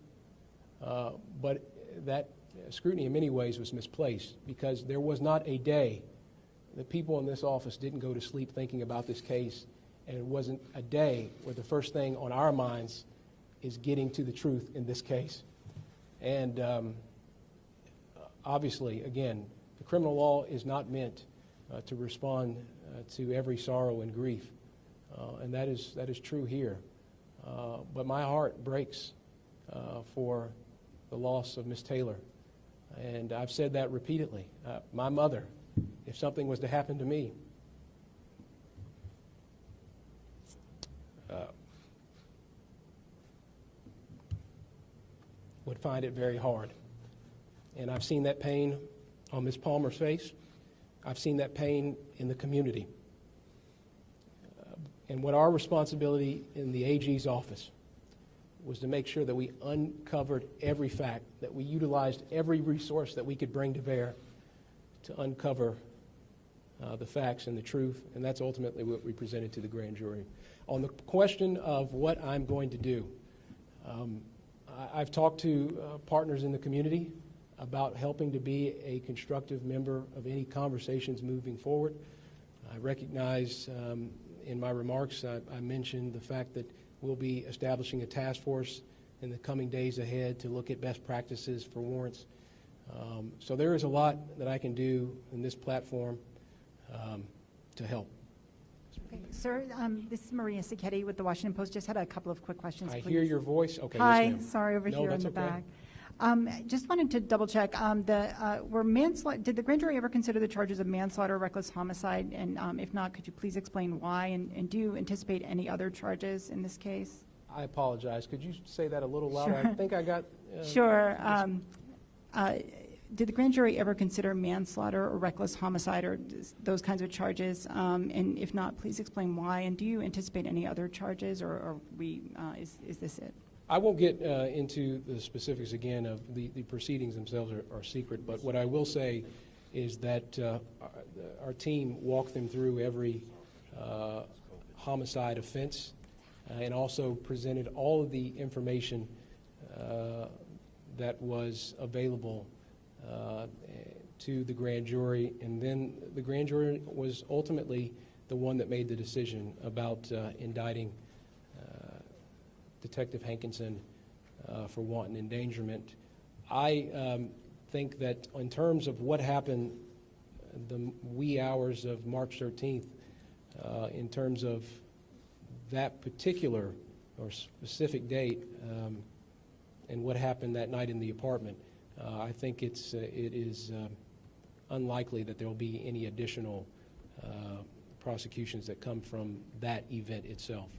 But that scrutiny in many ways was misplaced, because there was not a day that people in this office didn't go to sleep thinking about this case, and it wasn't a day where the first thing on our minds is getting to the truth in this case. And obviously, again, the criminal law is not meant to respond to every sorrow and grief, and that is true here. But my heart breaks for the loss of Miss Taylor, and I've said that repeatedly. My mother, if something was to happen to me, would find it very hard. And I've seen that pain on Ms. Palmer's face. I've seen that pain in the community. And what our responsibility in the AG's office was to make sure that we uncovered every fact, that we utilized every resource that we could bring to bear to uncover the facts and the truth, and that's ultimately what we presented to the grand jury. On the question of what I'm going to do, I've talked to partners in the community about helping to be a constructive member of any conversations moving forward. I recognize in my remarks I mentioned the fact that we'll be establishing a task force in the coming days ahead to look at best practices for warrants. So there is a lot that I can do in this platform to help. Okay, sir, this is Maria Sacchetti with the Washington Post. Just had a couple of quick questions, I please. hear your voice. Okay. Hi, yes, ma'am. sorry, over No, here in that's the okay. back. Just wanted to double check. Were manslaughter? Did the grand jury ever consider the charges of manslaughter, reckless homicide? And if not, could you please explain why? And do you anticipate any other charges in this case? I apologize. Could you say that a little louder? Sure. I think I got. Sure. Did the grand jury ever consider manslaughter or reckless homicide or those kinds of charges? And if not, please explain why. And do you anticipate any other charges, or is this it? I won't get into the specifics again of the proceedings themselves are secret, but what I will say is that our team walked them through every homicide offense and also presented all of the information that was available to the grand jury, and then the grand jury was ultimately the one that made the decision about indicting Detective Hankinson for wanton endangerment. I think that in terms of what happened the wee hours of March 13th, in terms of that particular or specific date and what happened that night in the apartment, I think it is unlikely that there will be any additional prosecutions that come from that event itself.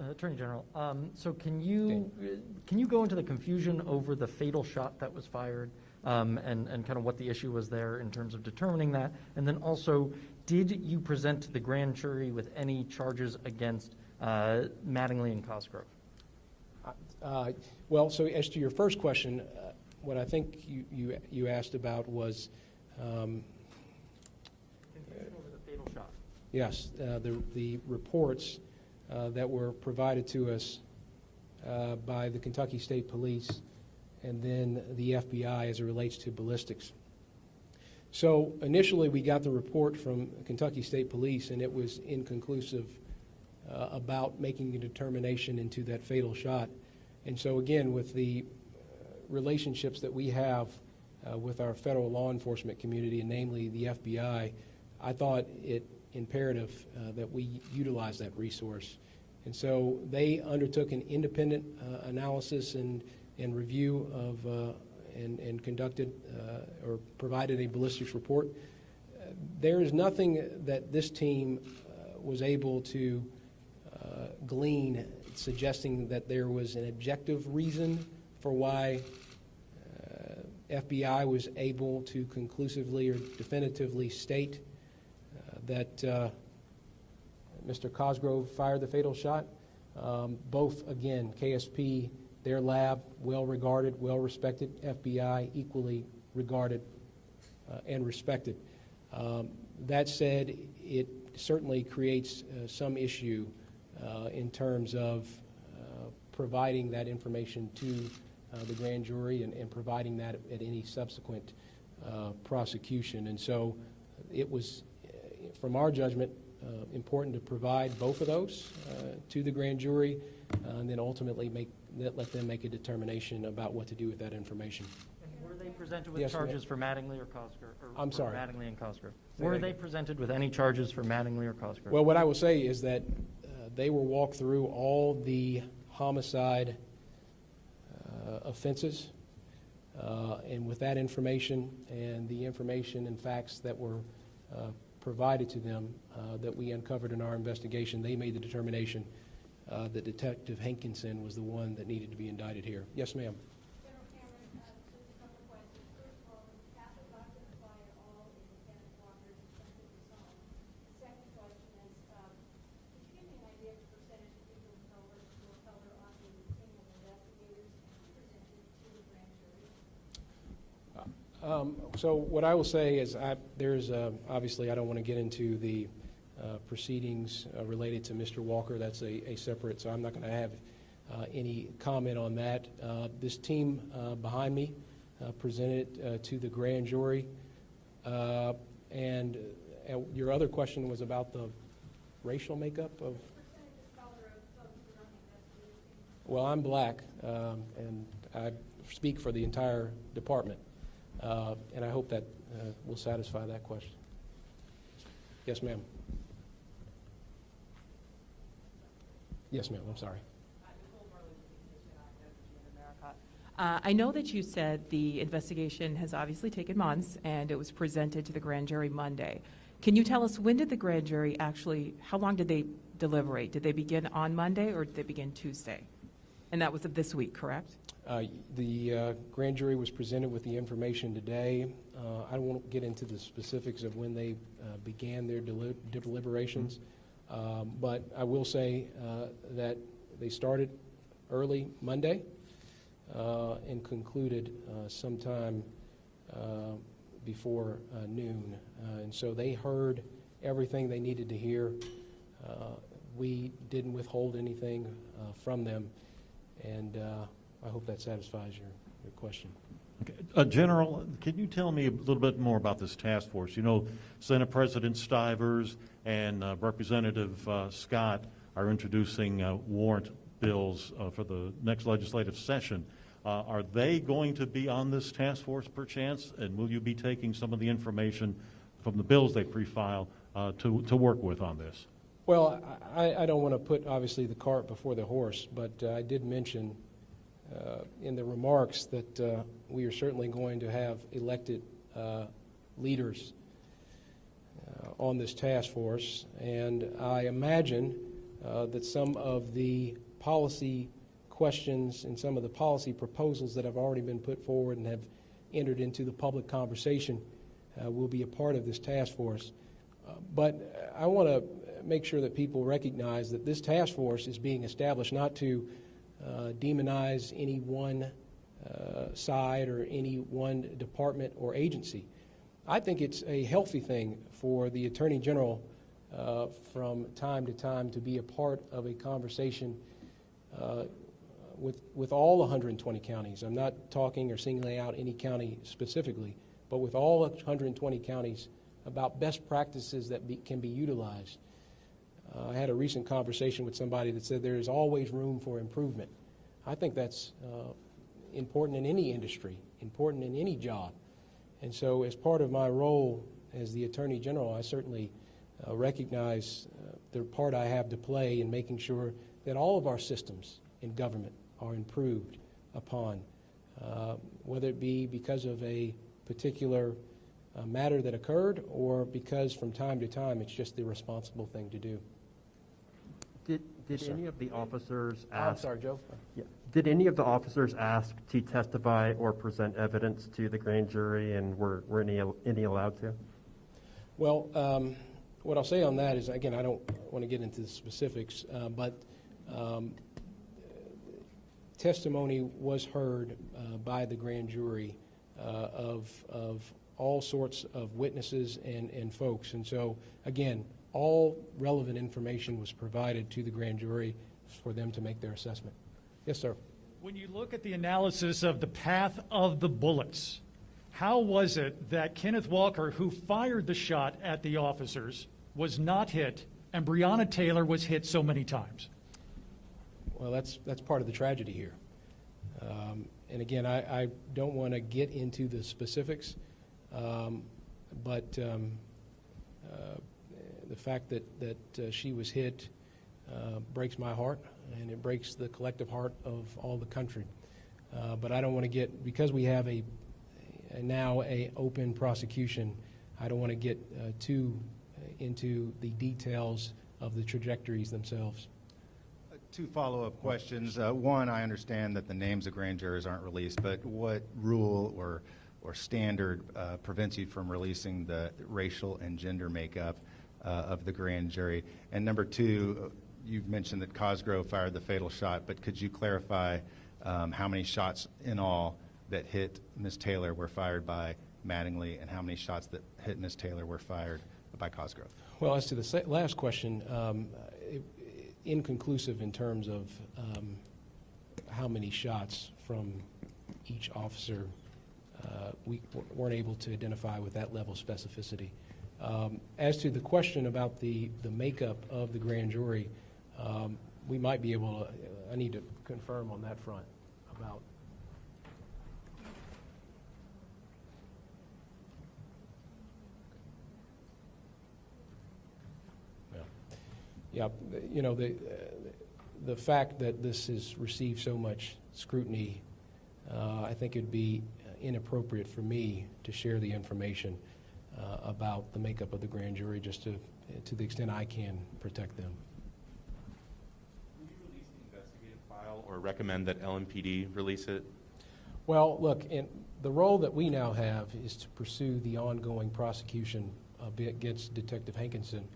Attorney General, so can you go into the confusion over the fatal shot that was fired and kind of what the issue was there in terms of determining that? And then also, did you present to the grand jury with any charges against Mattingly and Cosgrove? Well, so as to your first question, what I think you asked about was confusion over the fatal shot. Yes, the reports that were provided to us by the Kentucky State Police and then the FBI as it relates to ballistics. So initially we got the report from Kentucky State Police, and it was inconclusive about making a determination into that fatal shot. And so again, with the relationships that we have with our federal law enforcement community, and namely the FBI, I thought it imperative that we utilize that resource. And so they undertook an independent analysis and review of and conducted or provided a ballistics report. There is nothing that this team was able to glean suggesting that there was an objective reason for why FBI was able to conclusively or definitively state that Mr. Cosgrove fired the fatal shot. Both, again, KSP, their lab, well-regarded, well-respected, FBI, equally regarded and respected. That said, it certainly creates some issue in terms of providing that information to the grand jury and providing that at any subsequent prosecution. And so it was, from our judgment, important to provide both of those to the grand jury, and then ultimately let them make a determination about what to do with that information. And were they presented with Yes, charges for Mattingly or Cosgrove? I'm sorry. Mattingly and Cosgrove. Were they presented with any charges for Mattingly or Cosgrove? Well, what I will say is that they were walked through all the homicide offenses, and with that information and the information and facts that were provided to them that we uncovered in our investigation, they made the determination that Detective Hankinson was the one that needed to be indicted here. Yes, ma'am. So what I will say is there's obviously I don't want to get into the proceedings related to Mr. Walker. That's a separate, so I'm not going to have any comment on that. This team behind me presented to the grand jury. And your other question was about the racial makeup of... Well, I'm black, and I speak for the entire department. And I hope that will satisfy that question. Yes, ma'am. Yes, ma'am. I'm sorry. I know that you said the investigation has obviously taken months and it was presented to the grand jury Monday. Can you tell us, when did the grand jury actually, how long did they deliberate? Did they begin on Monday or did they begin Tuesday? And that was of this week, correct? The grand jury was presented with the information today. I won't get into the specifics of when they began their deliberations, but I will say that they started early Monday and concluded sometime before noon. And so they heard everything they needed to hear. We didn't withhold anything from them, and I hope that satisfies your question. Okay. General, can you tell me a little bit more about this task force? You know, Senate President Stivers and Representative Scott are introducing warrant bills for the next legislative session. Are they going to be on this task force perchance, and will you be taking some of the information from the bills they pre-file to work with on this? Well, I don't want to put, obviously, the cart before the horse, but I did mention in the remarks that we are certainly going to have elected leaders on this task force, and I imagine that some of the policy questions and some of the policy proposals that have already been put forward and have entered into the public conversation will be a part of this task force. But I want to make sure that people recognize that this task force is being established not to demonize any one side or any one department or agency. I think it's a healthy thing for the Attorney General from time to time to be a part of a conversation with all 120 counties. I'm not talking or singling out any county specifically, but with all 120 counties about best practices that can be utilized. I had a recent conversation with somebody that said there is always room for improvement. I think that's important in any industry, important in any job. And so as part of my role as the Attorney General, I certainly recognize the part I have to play in making sure that all of our systems in government are improved upon, whether it be because of a particular matter that occurred or because from time to time it's just the responsible thing to do. Did Yes, any of the officers ask? I'm sorry, Joe. Yeah. Did any of the officers ask to testify or present evidence to the grand jury, and were any allowed to? Well, what I'll say on that is, again, I don't want to get into the specifics, but testimony was heard by the grand jury of all sorts of witnesses and folks. And so, again, all relevant information was provided to the grand jury for them to make their assessment. Yes, sir. When you look at the analysis of the path of the bullets, how was it that Kenneth Walker, who fired the shot at the officers, was not hit, and Breonna Taylor was hit so many times? Well, that's part of the tragedy here. And again, I don't want to get into the specifics, but the fact that she was hit breaks my heart, and it breaks the collective heart of all the country. But I don't want to get, because we have now a open prosecution, I don't want to get too into the details of the trajectories themselves. Two follow-up questions. One, I understand that the names of grand jurors aren't released, but what rule or standard prevents you from releasing the racial and gender makeup of the grand jury? And number two, you've mentioned that Cosgrove fired the fatal shot, but could you clarify how many shots in all that hit Ms. Taylor were fired by Mattingly, and how many shots that hit Ms. Taylor were fired by Cosgrove? Well, as to the last question, inconclusive in terms of how many shots from each officer. We weren't able to identify with that level of specificity. As to the question about the makeup of the grand jury, we might be able to, I need to confirm on that front about. Yeah, you know, the fact that this has received so much scrutiny, I think it'd be inappropriate for me to share the information about the makeup of the grand jury, just to the extent I can protect them. Will you release the investigative file or recommend that LMPD release it? Well, look, the role that we now have is to pursue the ongoing prosecution against Detective Hankinson.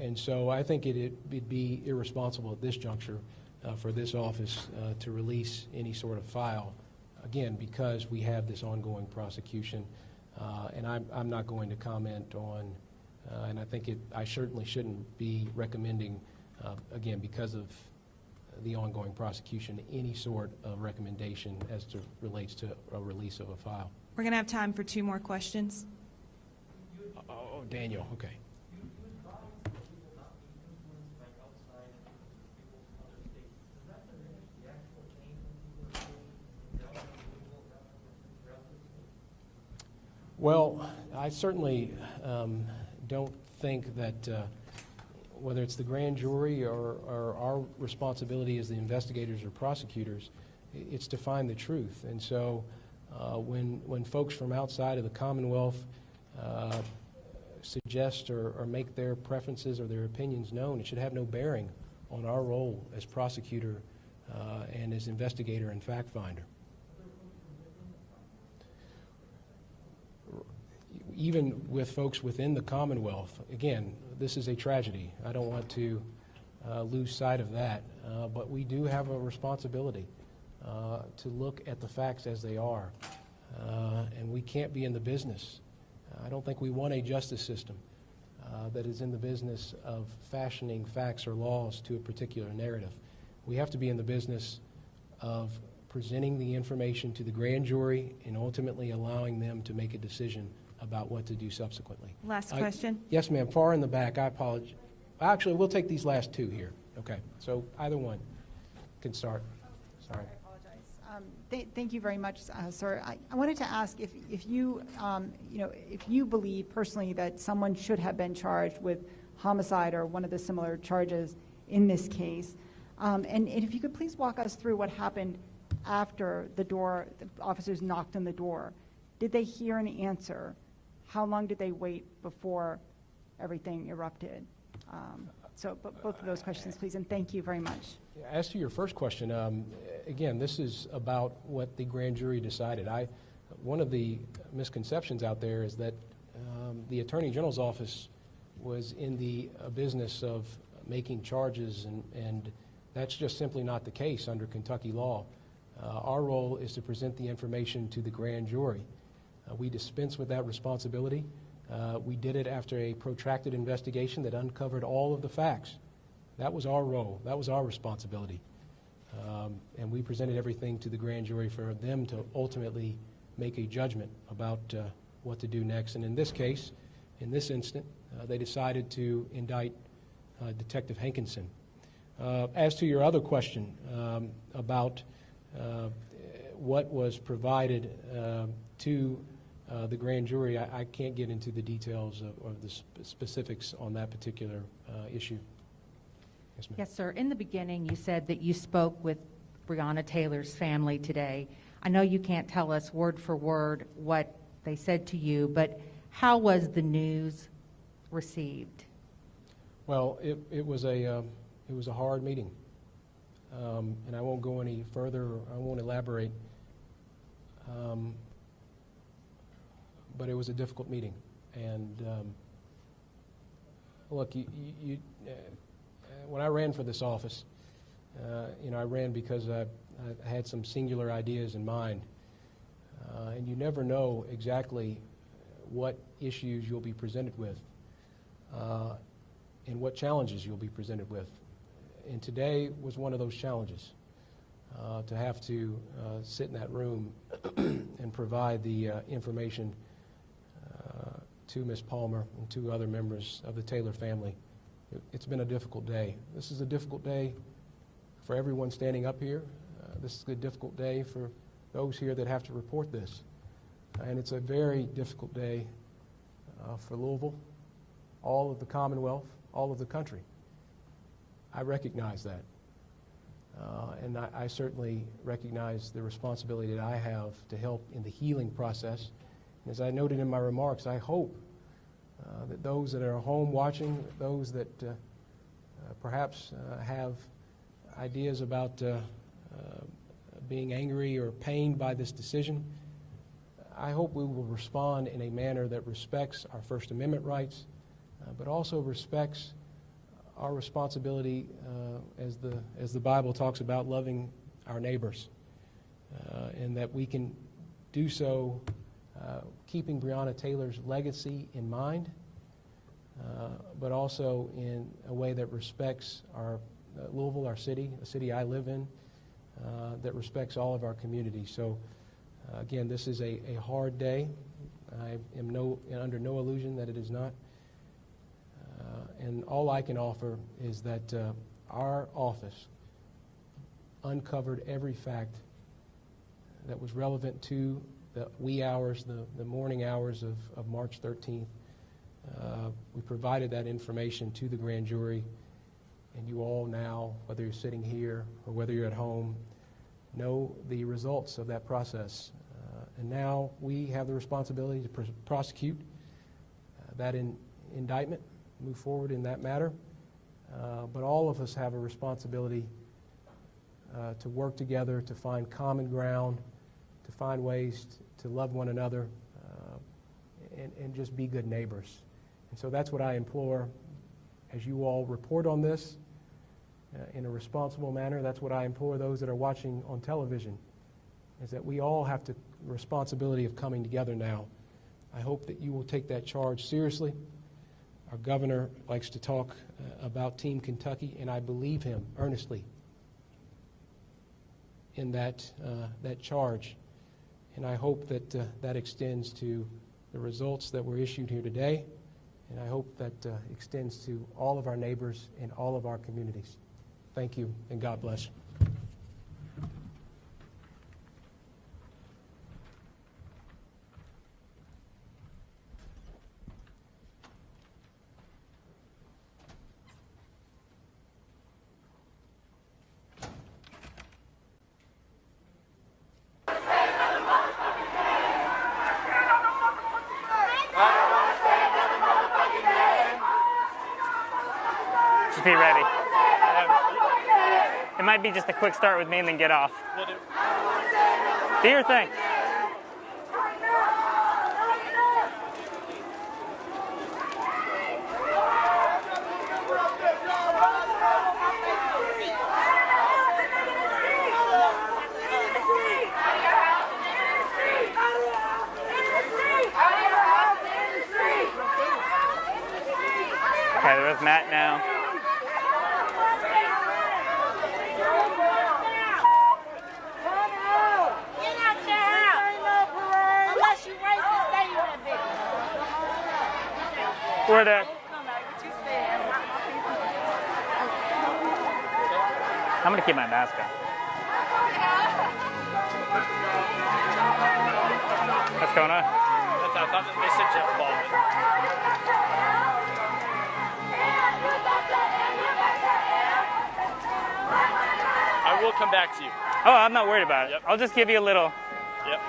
And so I think it'd be irresponsible at this juncture for this office to release any sort of file, again, because we have this ongoing prosecution. And I'm not going to comment on, and I think I certainly shouldn't be recommending, again, because of the ongoing prosecution, any sort of recommendation as to relates to a release of a file. We're going to have time for 2 more questions. Oh, Daniel, okay. Well, I certainly don't think that whether it's the grand jury or our responsibility as the investigators or prosecutors, it's to find the truth. And so when folks from outside of the Commonwealth suggest or make their preferences or their opinions known, it should have no bearing on our role as prosecutor and as investigator and fact finder. Even with folks within the Commonwealth, again, this is a tragedy. I don't want to lose sight of that, but we do have a responsibility to look at the facts as they are, and we can't be in the business. I don't think we want a justice system that is in the business of fashioning facts or laws to a particular narrative. We have to be in the business of presenting the information to the grand jury and ultimately allowing them to make a decision about what to do subsequently. Last question. Yes, ma'am. Far in the back. I apologize. Actually, we'll take these last 2 here. Okay. So either one can start. Sorry. I apologize. Thank you very much, sir. I wanted to ask if you, if you believe personally that someone should have been charged with homicide or one of the similar charges in this case, and if you could please walk us through what happened after the officers knocked on the door. Did they hear an answer? How long did they wait before everything erupted? Both of those questions, please, and thank you very much. As to your first question, again, this is about what the grand jury decided. One of the misconceptions out there is that the Attorney General's office was in the business of making charges, and that's just simply not the case under Kentucky law. Our role is to present the information to the grand jury. We dispense with that responsibility. We did it after a protracted investigation that uncovered all of the facts. That was our role. That was our responsibility. And we presented everything to the grand jury for them to ultimately make a judgment about what to do next. And in this case, in this instant, they decided to indict Detective Hankinson. As to your other question about what was provided to the grand jury, I can't get into the details of the specifics on that particular issue. Yes, ma'am. Yes, sir. In the beginning, you said that you spoke with Breonna Taylor's family today. I know you can't tell us word for word what they said to you, but how was the news received? Well, it was a hard meeting, and I won't go any further. I won't elaborate. But it was a difficult meeting, and look, when I ran for this office, I ran because I had some singular ideas in mind, and you never know exactly what issues you'll be presented with and what challenges you'll be presented with. And today was one of those challenges, to have to sit in that room and provide the information to Ms. Palmer and to other members of the Taylor family. It's been a difficult day. This is a difficult day for everyone standing up here. This is a difficult day for those here that have to report this. And it's a very difficult day for Louisville, all of the Commonwealth, all of the country. I recognize that. And I certainly recognize the responsibility that I have to help in the healing process. As I noted in my remarks, I hope that those that are home watching, those that perhaps have ideas about being angry or pained by this decision, I hope we will respond in a manner that respects our First Amendment rights, but also respects our responsibility, as the Bible talks about, loving our neighbors, and that we can do so keeping Breonna Taylor's legacy in mind, but also in a way that respects our Louisville, our city, the city I live in, that respects all of our communities. So, again, this is a hard day. I am under no illusion that it is not. And all I can offer is that our office uncovered every fact that was relevant to the wee hours, the morning hours of March 13th. We provided that information to the grand jury, and you all now, whether you're sitting here or whether you're at home, know the results of that process. And now we have the responsibility to prosecute that indictment, move forward in that matter. But all of us have a responsibility to work together, to find common ground, to find ways to love one another, and just be good neighbors. And so that's what I implore as you all report on this in a responsible manner. That's what I implore those that are watching on television, is that we all have the responsibility of coming together now. I hope that you will take that charge seriously. Our governor likes to talk about Team Kentucky, and I believe him earnestly in that charge. And I hope that that extends to the results that were issued here today, and I hope that extends to all of our neighbors and all of our communities. Thank you, and God bless. Just be ready. It might be just a quick start with me and then get off. Do your thing. Okay, they're with Matt now. Where the? I'm gonna keep my mask on. What's going on? That's I thought they said Jeff Baldwin. I will come back to you. Oh, I'm not worried about it. I'll just give you a little. Yep.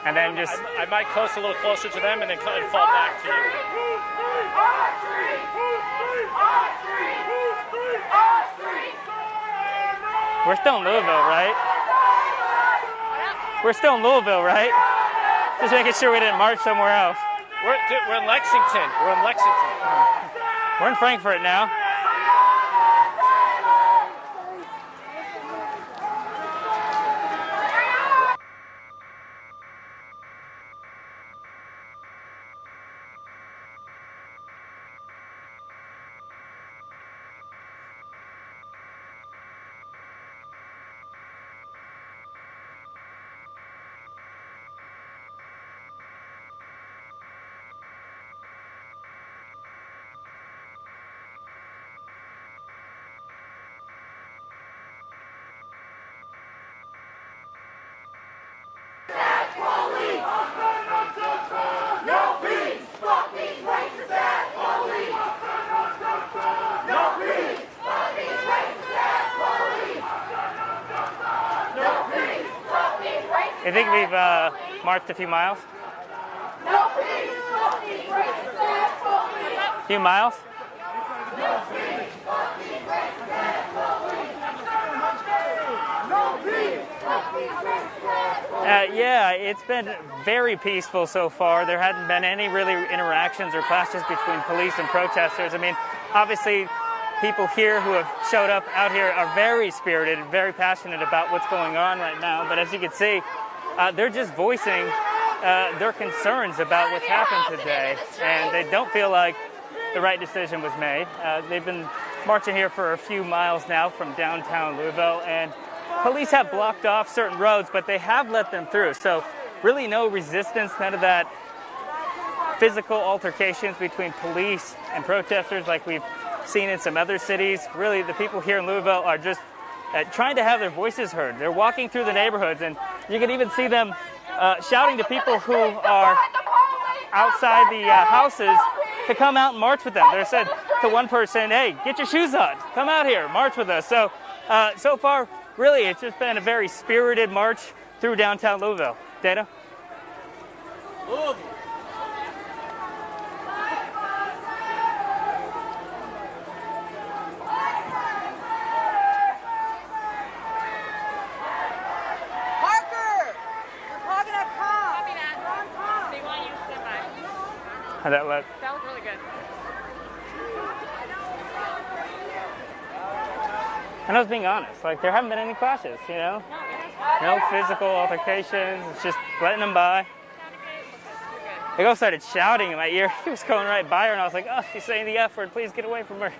And then just. I might coast a little closer to them and then fall back to you. We're still in Louisville, right? We're still in Louisville, right? Just making sure we didn't march somewhere else. We're in Lexington. We're in Lexington. We're in Frankfurt now. You think we've marched a few miles? A few miles? Yeah, it's been very peaceful so far. There hadn't been any really interactions or clashes between police and protesters. I mean, obviously, people here who have showed up out here are very spirited and very passionate about what's going on right now. But as you can see, they're just voicing their concerns about what's happened today, and they don't feel like the right decision was made. They've been marching here for a few miles now from downtown Louisville, and police have blocked off certain roads, but they have let them through. So really no resistance, none of that physical altercations between police and protesters like we've seen in some other cities. Really, the people here in Louisville are just trying to have their voices heard. They're walking through the neighborhoods, and you can even see them shouting to people who are outside the houses to come out and march with them. They said to one person, "Hey, get your shoes on, come out here, march with us." So, so far, really, it's just been a very spirited march through downtown Louisville. Dana? Louisville. How'd that look? That was really good. And I was being honest. Like, there haven't been any clashes, you know? No physical altercations. It's just letting them by. The girl started shouting in my ear. He was going right by her, and I was like, "Oh, she's saying the F word. Please get away from her."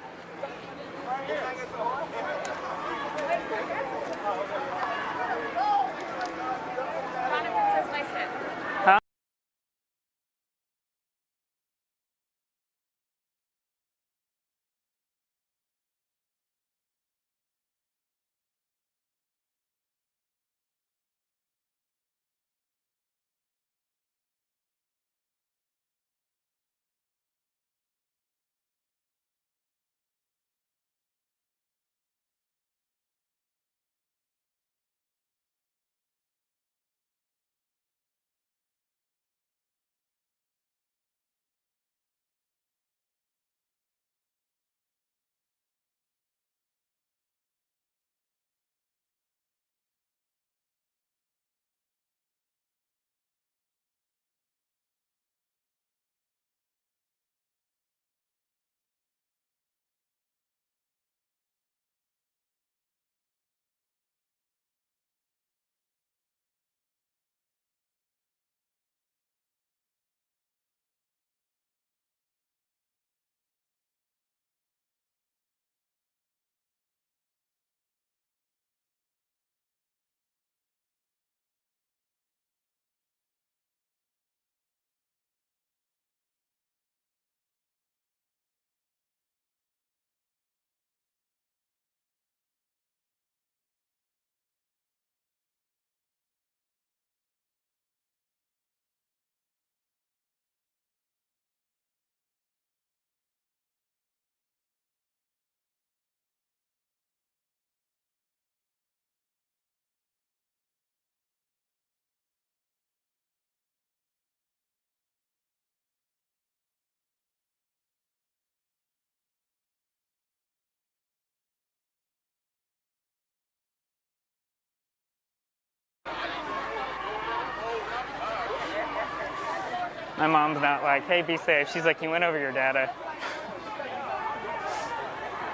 My mom's not like, hey, be safe. She's like, you went over your data.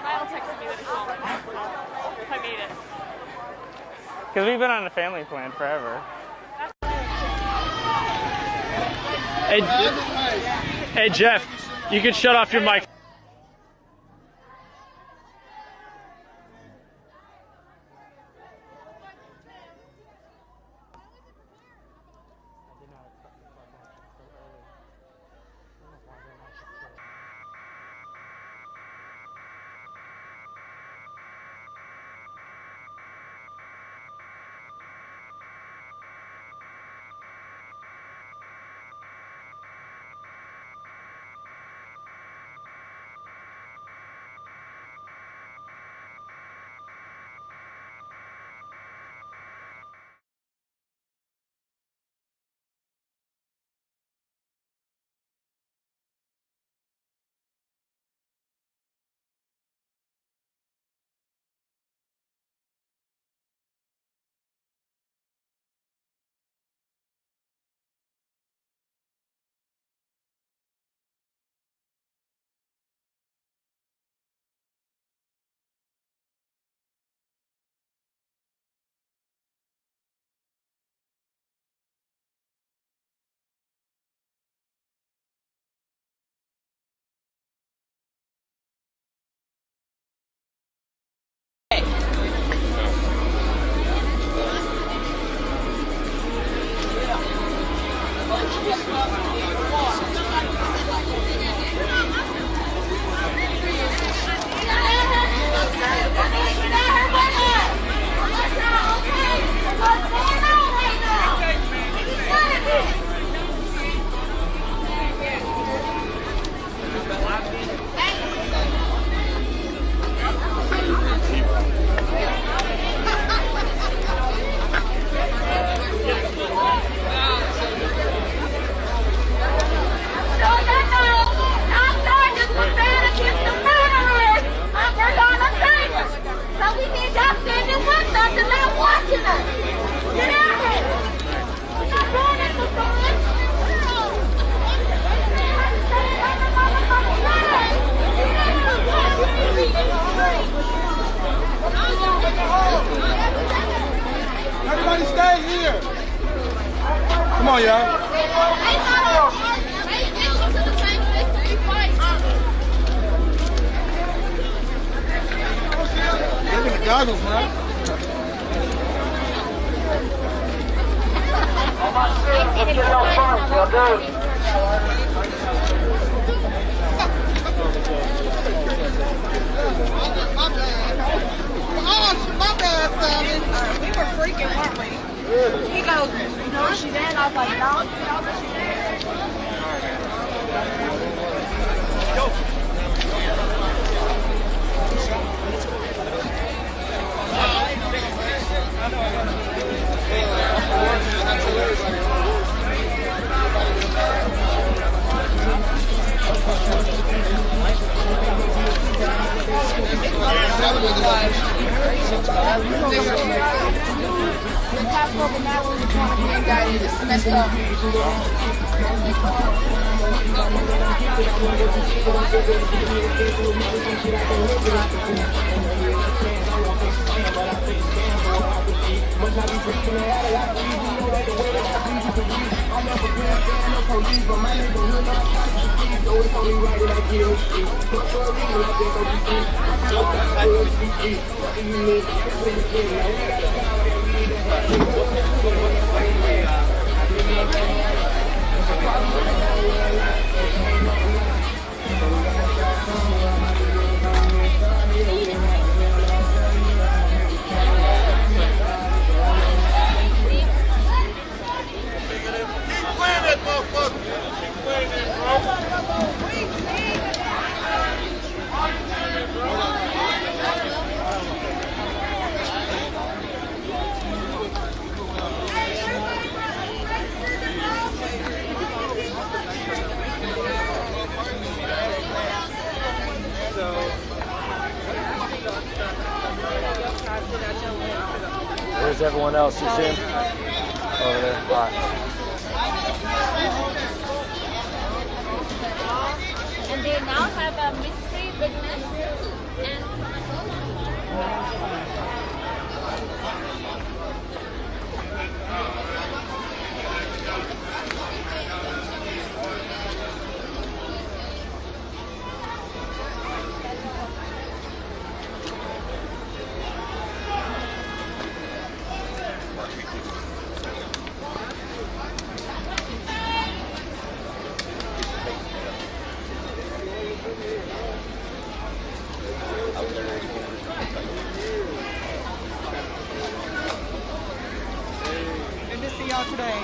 Kyle texted me that he called. I made it. Because we've been on a family plan forever. Hey, Jeff, you can shut off your mic. Everybody stay here. Come on, y'all. Look at the goggles, man. Let's get y'all first, y'all My bad, Sammy. We were freaking, weren't we? He goes, no, she's in. I was like, no, she's in. It's messed up. Where's everyone else? You see him? Over there. All right. Good to see y'all today.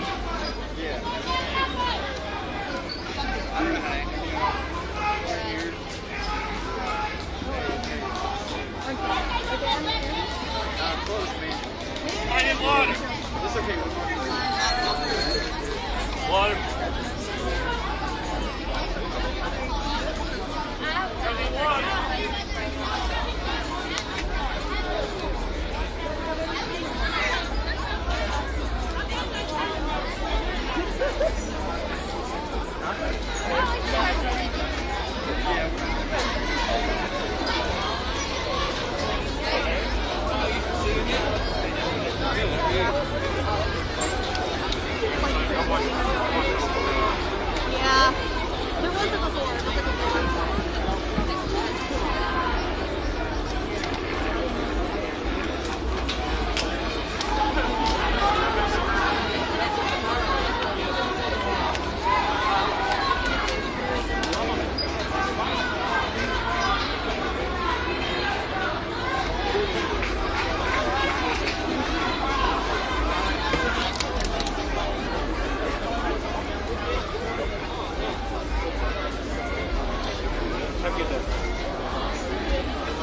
I need water. It's okay. Water. Yeah, there wasn't before.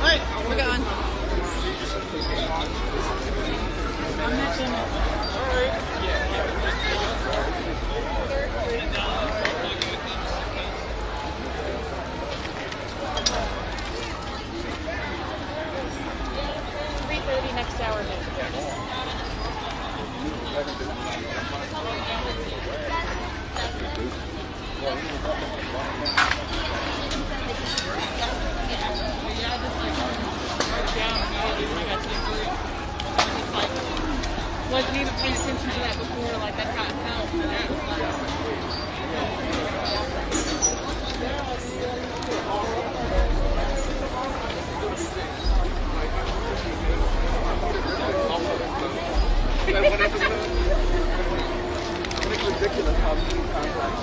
Alright, we're going. I'm not gonna. Next hour. Wasn't even paying attention to that before, like that's how it felt. It's ridiculous how few contacts.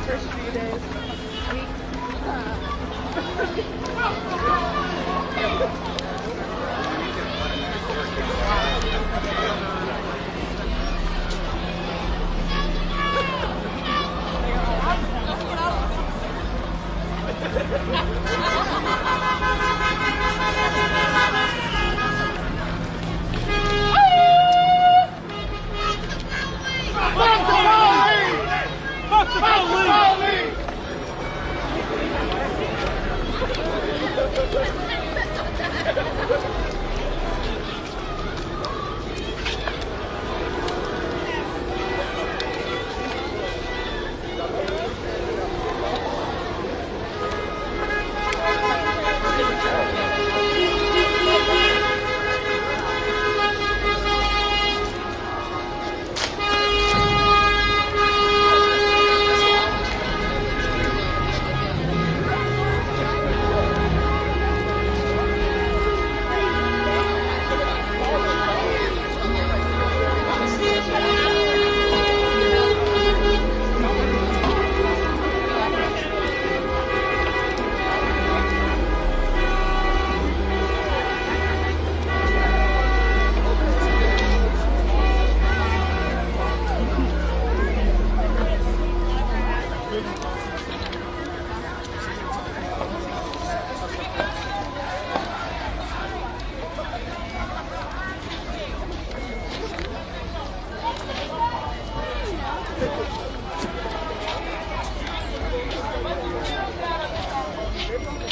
First few days,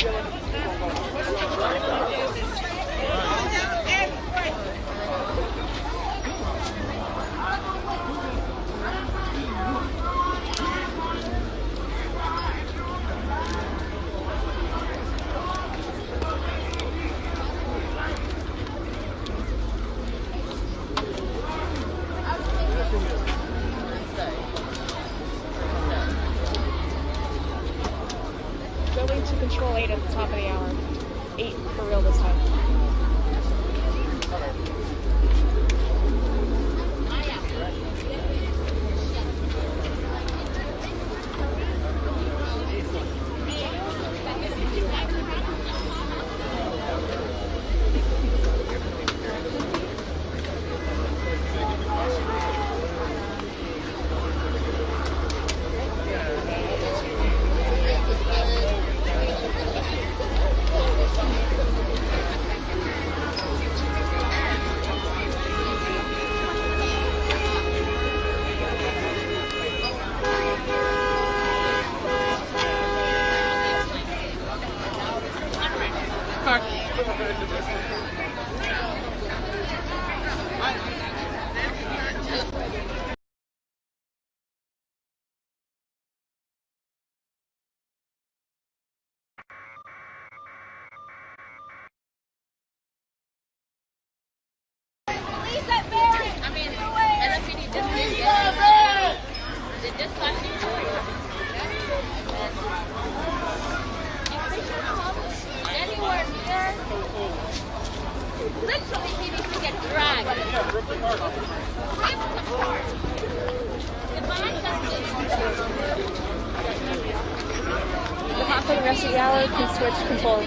Going to control 8 at the top of the hour. 8 for real this time. Literally, people get dragged. The hot for the rest of the hour can switch control.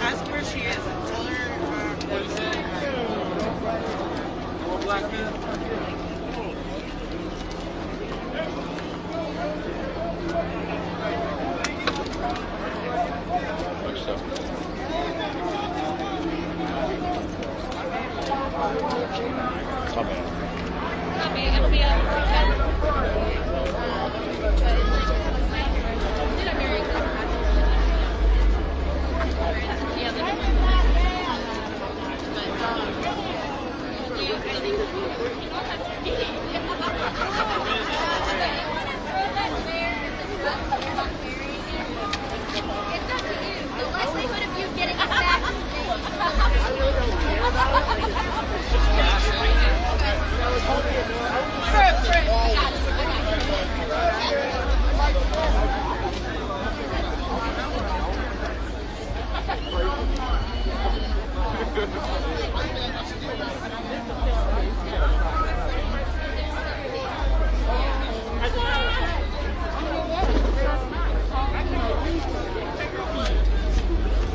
Ask where she is and tell her black It'll be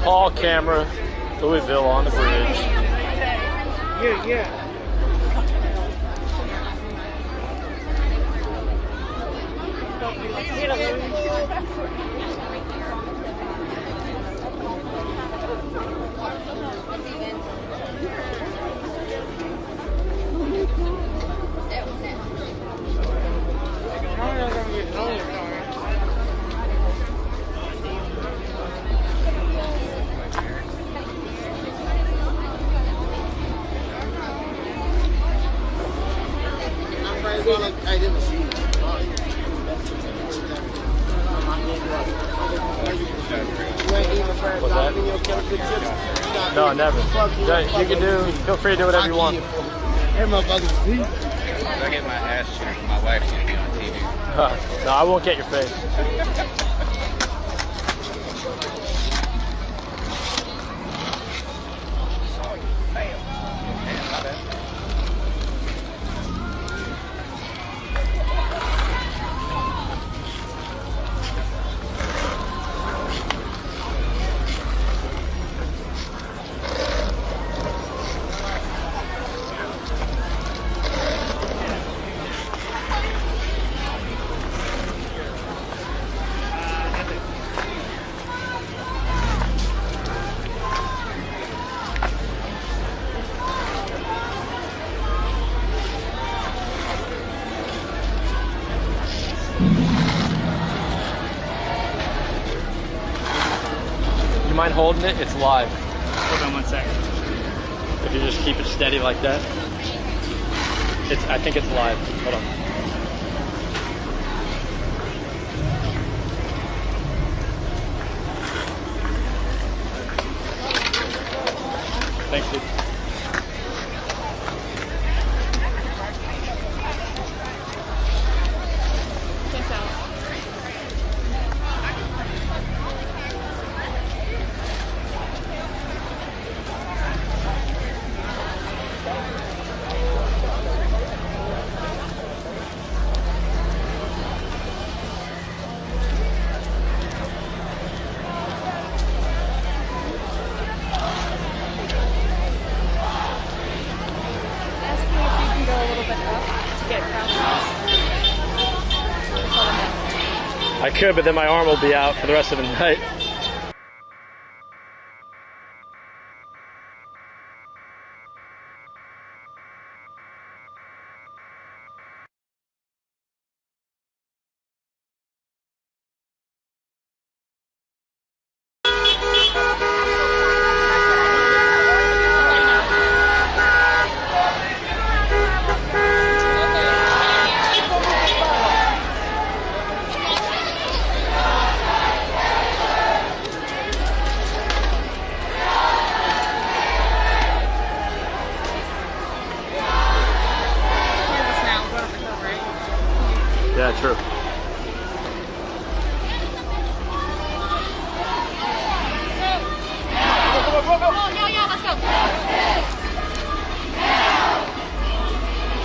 All camera, Louisville on the bridge. Yeah. What's that? No, never. You can do, feel free to do whatever you want. Hey, motherfuckers, see? I get my ass chewed. My wife should be on TV. No, I won't get your face. holding it, it's live. Hold on 1 second. If you just keep it steady like that, I think it's live. Hold on. Thanks, dude. I could, but then my arm will be out for the rest of the night. Yeah, true. Oh, no, yeah, let's go.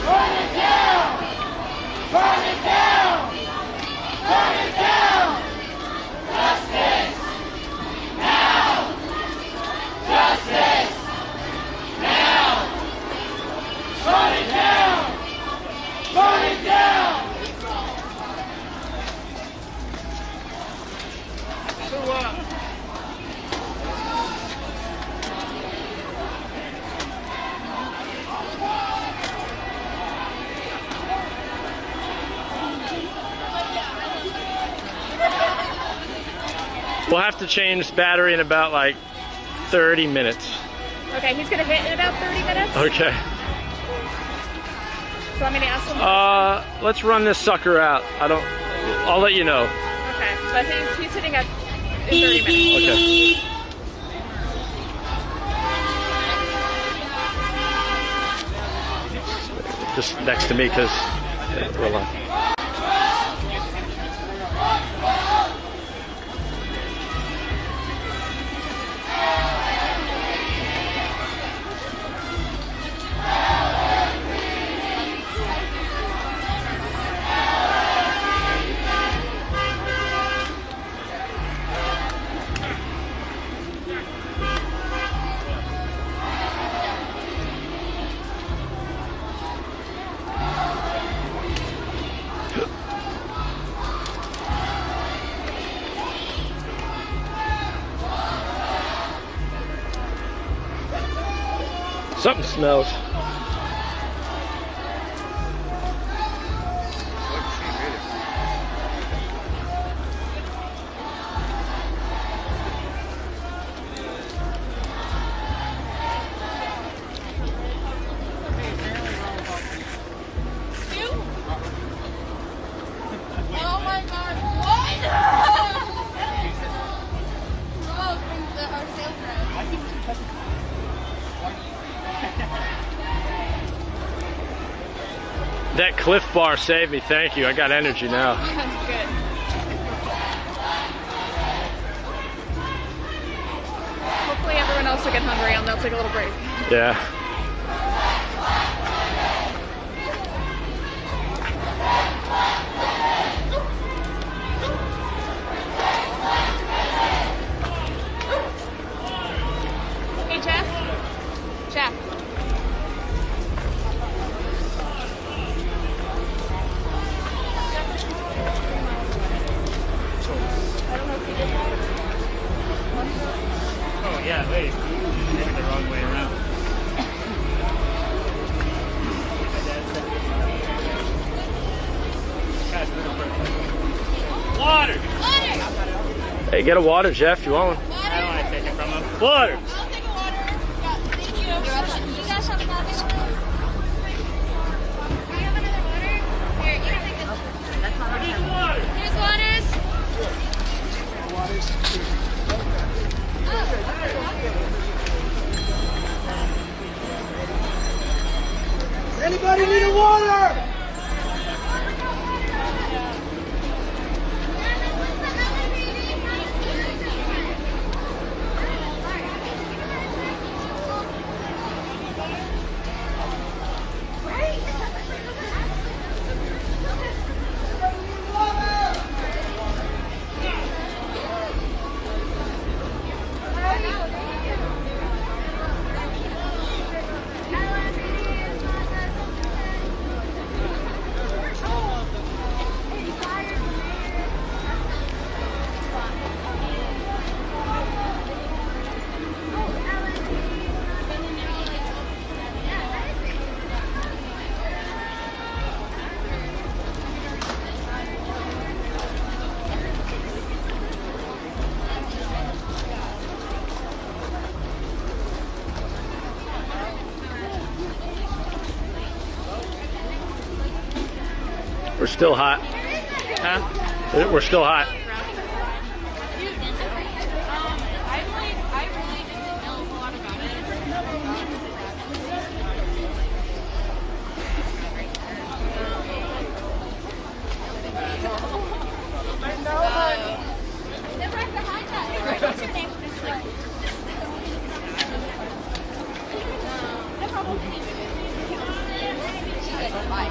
Burn it down! Burn it down! Burn it down! Justice! Now! Justice! Now! Burn it down! Burn it down! We'll have to change the battery in about like 30 minutes. Okay, he's gonna hit in about 30 minutes. Okay. So I'm gonna ask him. Let's run this sucker out. I'll let you know. Okay, but he's hitting in 30 minutes. Okay. Just next to me, because we're live. Something smells. Oh my God! What? Oh, from our sales rep. That Cliff Bar saved me. Thank you. I got energy now. That's good. Hopefully everyone else will get hungry and they'll take a little break. Yeah. Hey, Jeff? Jeff. Oh, yeah, wait. Maybe the wrong way around. Water! Hey, get a water, Jeff. You want one? I don't want to take it from him. Water. I'll take a water. Yeah, thank you. You guys have another? Do you have another water? Here, you can take this. That's not water. Here's waters. Anybody need a water? We're still hot. Huh? We're still hot. I really didn't know a lot about What's your name? No problem. She said bye.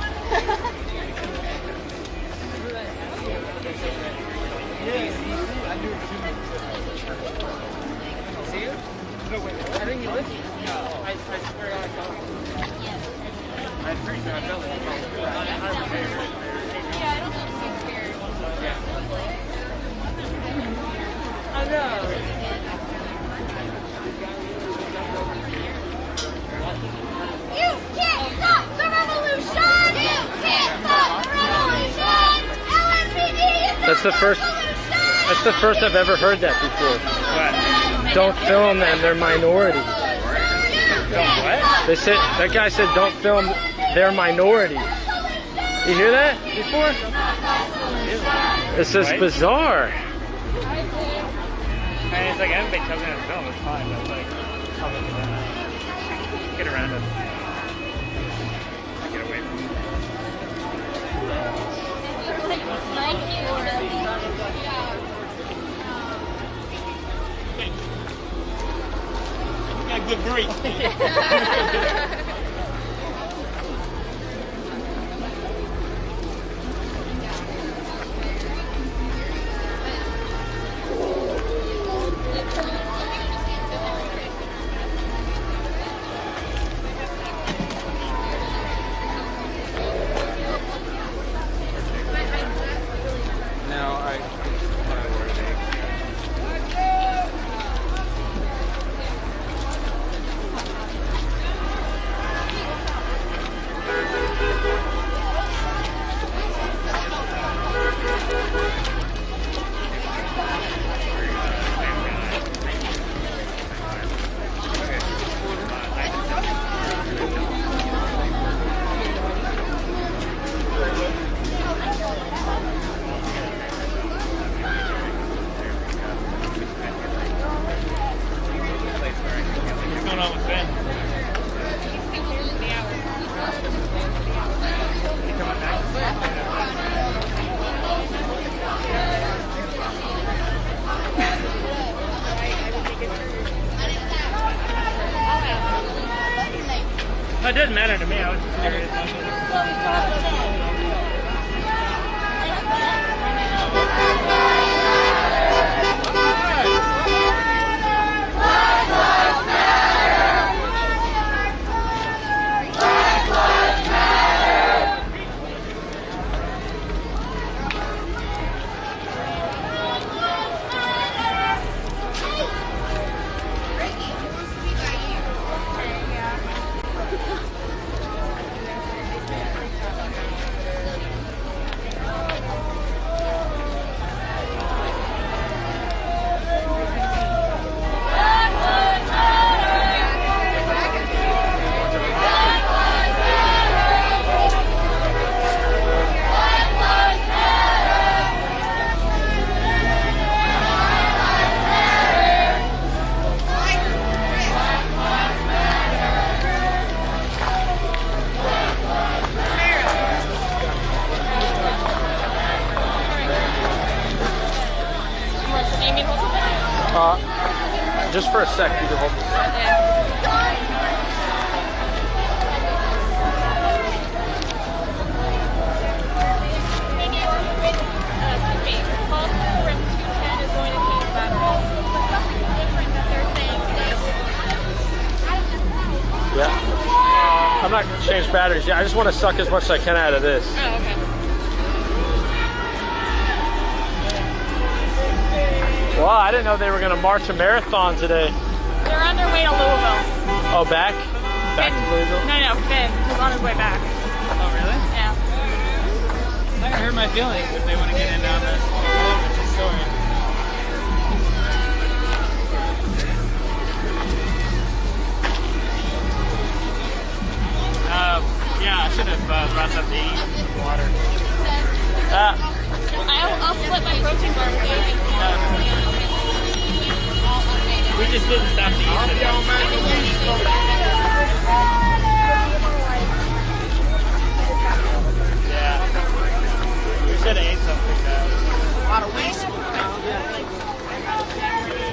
See you? No, wait. I think you live here. No. I swear I don't. I'm pretty sure I felt it. Yeah, I don't know if she's scared. Yeah. I know. You can't stop the revolution! You can't stop the revolution! LMPD is That's the first. That's the first I've ever heard that before. What? Don't film them; they're minorities. Don't what? They said that guy said don't film. They're minorities. You hear that before? This is bizarre. And it's like everybody tells me to film, it's fine, but it's like, I'll look at that. Get around it. Get away from it. You got good grief. It doesn't matter to me. I was just curious. just for a sec, you can hold this. Yeah. I'm not going to change batteries. Yeah, I just want to suck as much as I can out of this. Oh, okay. Wow, I didn't know they were going to march a marathon today. They're on their way to Louisville. Oh, back? Back to Louisville? No, Finn. He's on his way back. Oh, really? Yeah. I hurt my feelings if they want to get in on this story. Yeah, I should have brought some to eat. Water. I'll split my protein bar with you. We just didn't stop to eat today. Yeah. We should have ate something though. A lot of waste.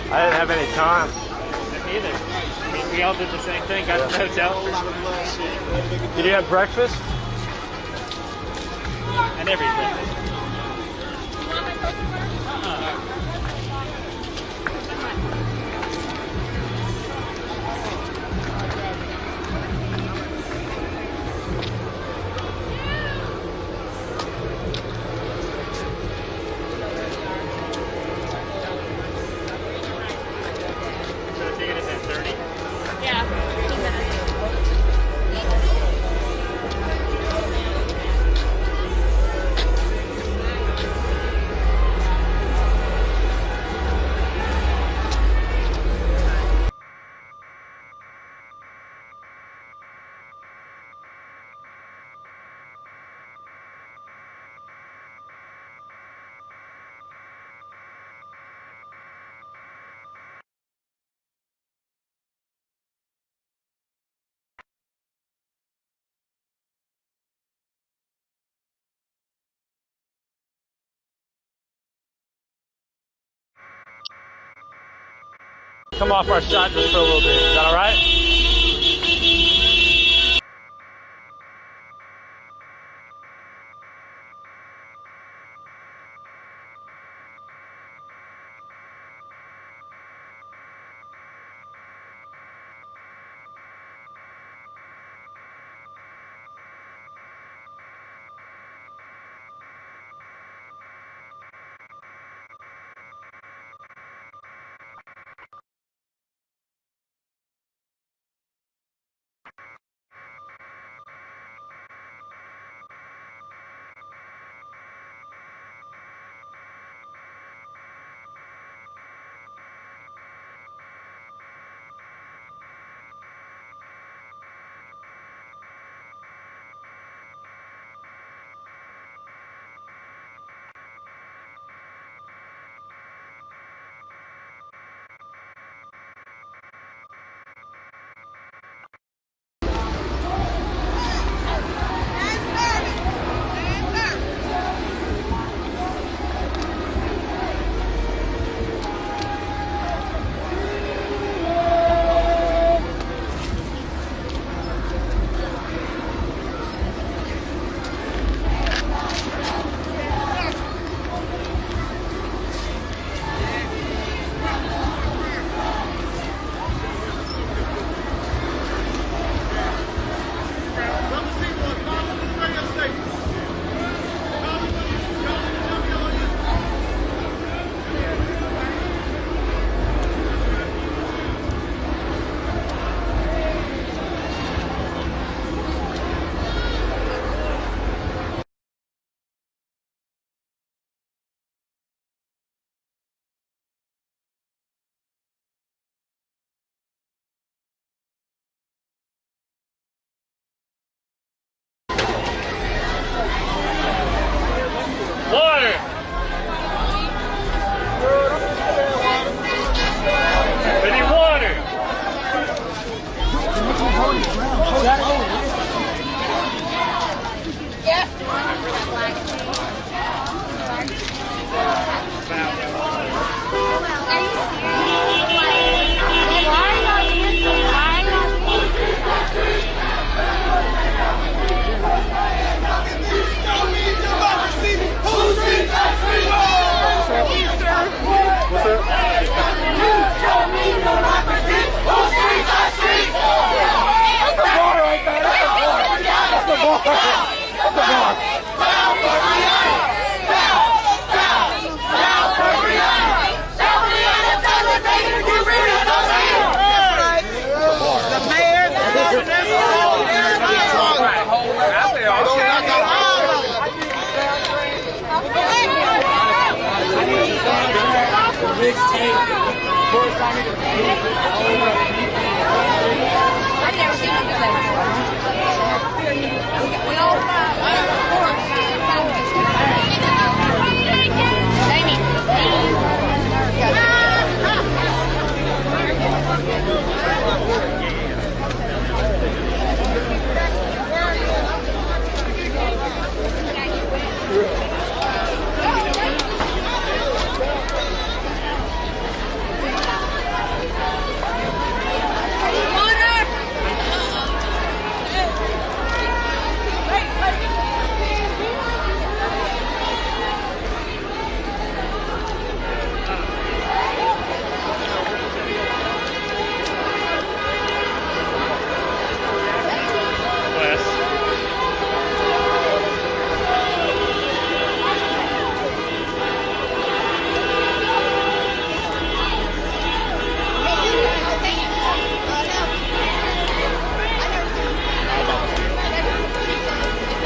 I didn't have any time. Neither. I mean, we all did the same thing. Got to the hotel. Did you have breakfast? I never eat breakfast. So the ticket is at 30? Yeah, 15 minutes. Come off our shot just for a little bit. Is that all right?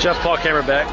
Jeff Paul, camera back.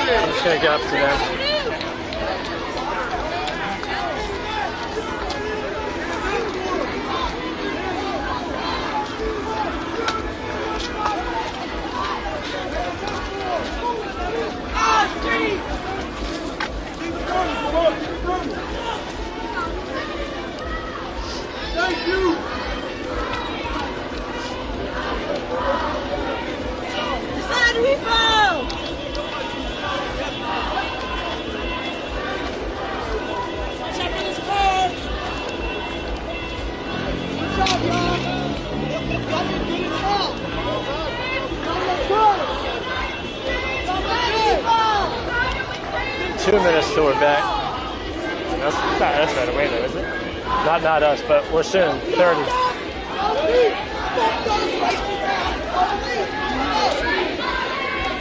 I'm just gonna get up to them. Thank you. Side people. Check in his car. Good job, y'all. Y'all did good as hell. Good. 2 minutes till we're back. That's not us right away though, is it? Not us, but we're soon. 30.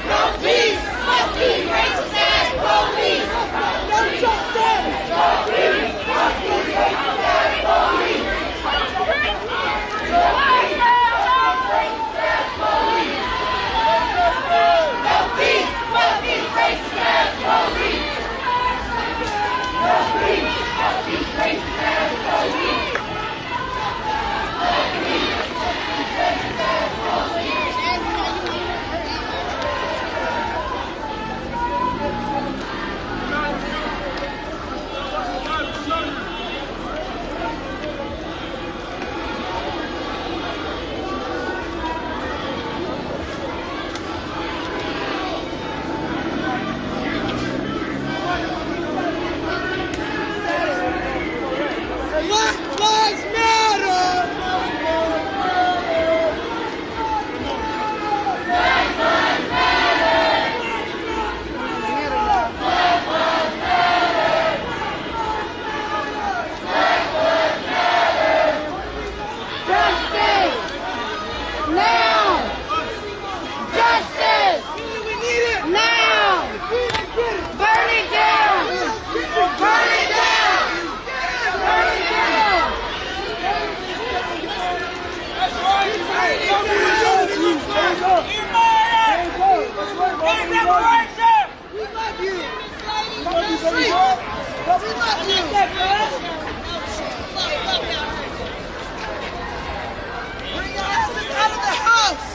No peace, no peace, racist ass police. No justice. No peace, no peace, racist ass police. No peace, no peace, racist ass police. No peace, no peace, racist ass police. Black Lives Matter! Black Lives Matter! Black Lives Matter! Black Lives Matter! Justice! Now! Justice! We need it! Now! Burn it down! Burn it down! Burn it down! That's right! We love you! We love you, baby boy! We love you! Bring your asses out of the house!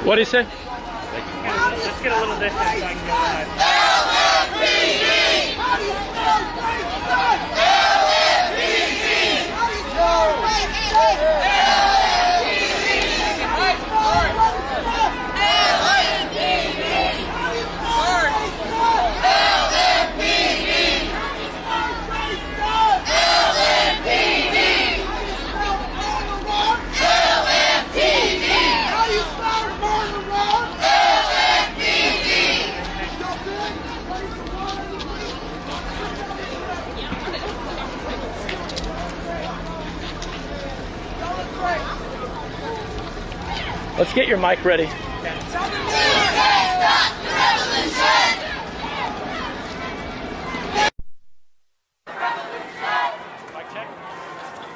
What do you say? Let's get a little distance so I can go live. Let's get your mic ready.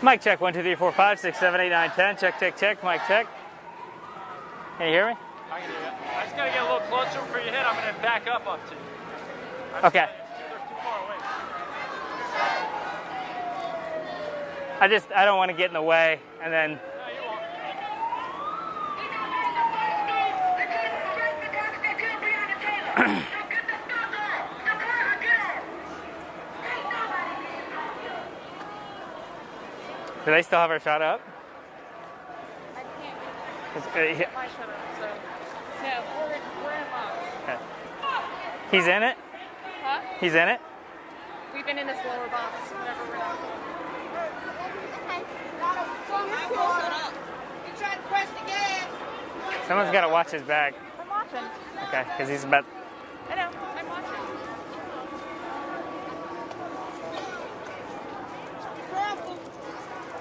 Mic check, 1, 2, 3, 4, 5, 6, 7, 8, 9, 10. Check, check, check. Mic check. Can you hear me? I can hear you. I just gotta get a little closer for your head. I'm gonna back up to you. Okay. They're too far away. I don't want to get in the way, and then. No, you won't. Do they still have our shot up? I can't. It's- Get my shut up, so. No, we're in a box. Okay. He's in it? Huh? He's in it? We've been in this lower box, whatever we're at. Someone's got to watch his back. I'm watching. Okay, because he's about. I know, I'm watching.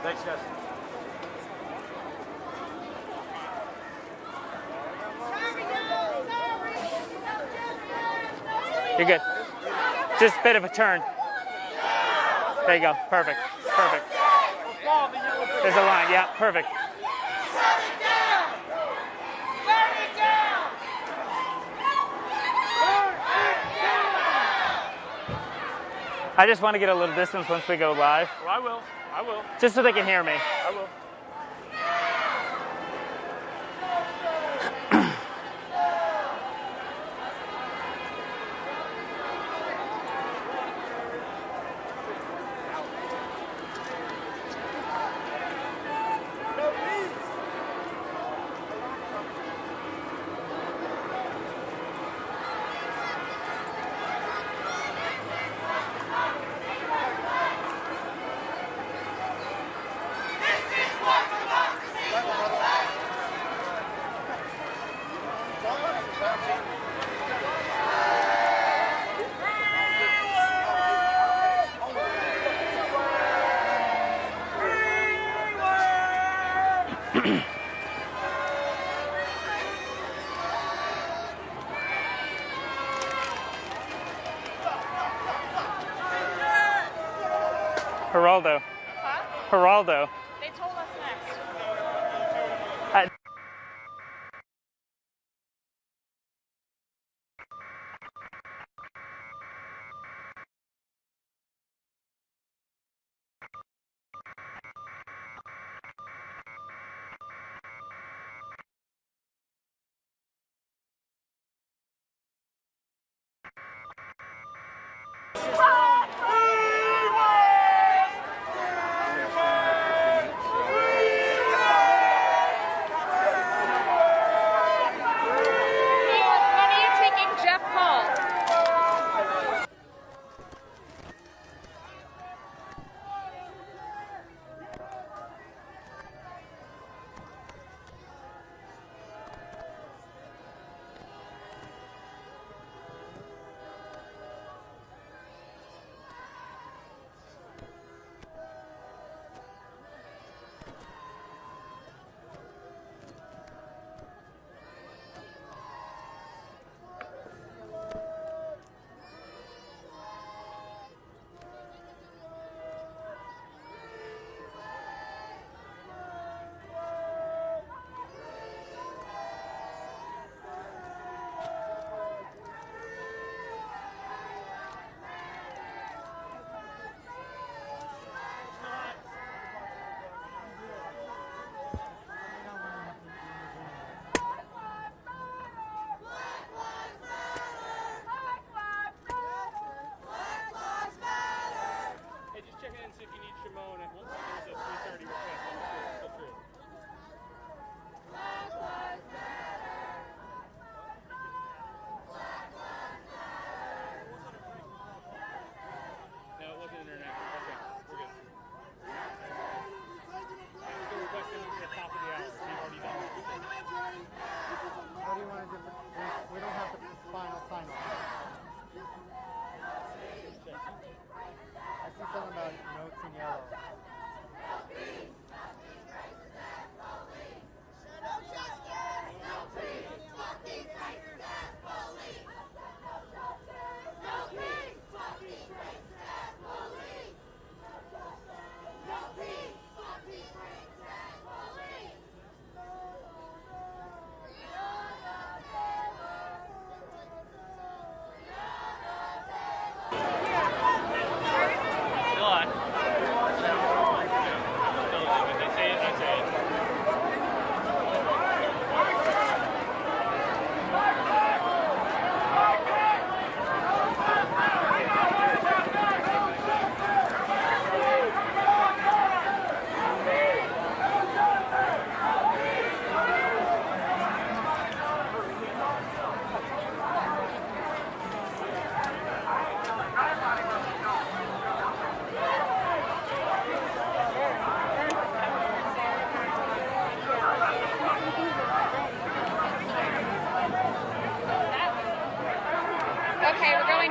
Thanks, guys. You're good. Just a bit of a turn. There you go. Perfect. Perfect. There's a line. Yeah, perfect. I just want to get a little distance once we go live. Well, I will. I will. Just so they can hear me. I will. Geraldo. Huh? Geraldo. They told us next.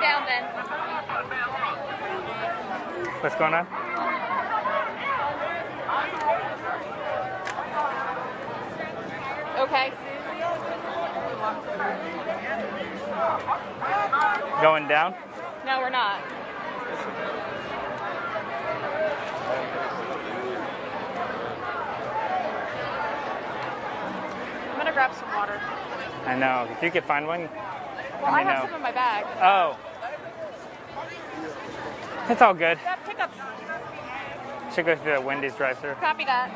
down then. What's going on? Okay. Going down? No, we're not. I'm gonna grab some water. I know. If you could find one. Well, I have some in my bag. Oh. It's all good. Yeah, pick up. Should go through the Wendy's drive-thru. Copy that.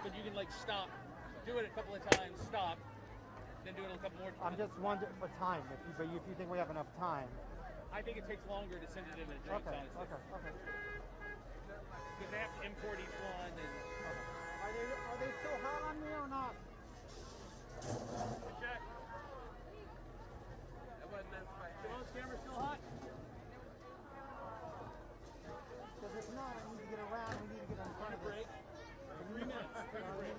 But you can like stop, do it a couple of times, stop, then do it a couple more times. I'm just wondering for time, if you think we have enough time. I think it takes longer to send it in a drink, honestly. Okay. Because they have to import each one and. Are they still hot on me or not? Check. That wasn't that spicy. Is the camera still hot? Because if not, I need to get around. We need to get in front of break. 3 minutes. Take a break.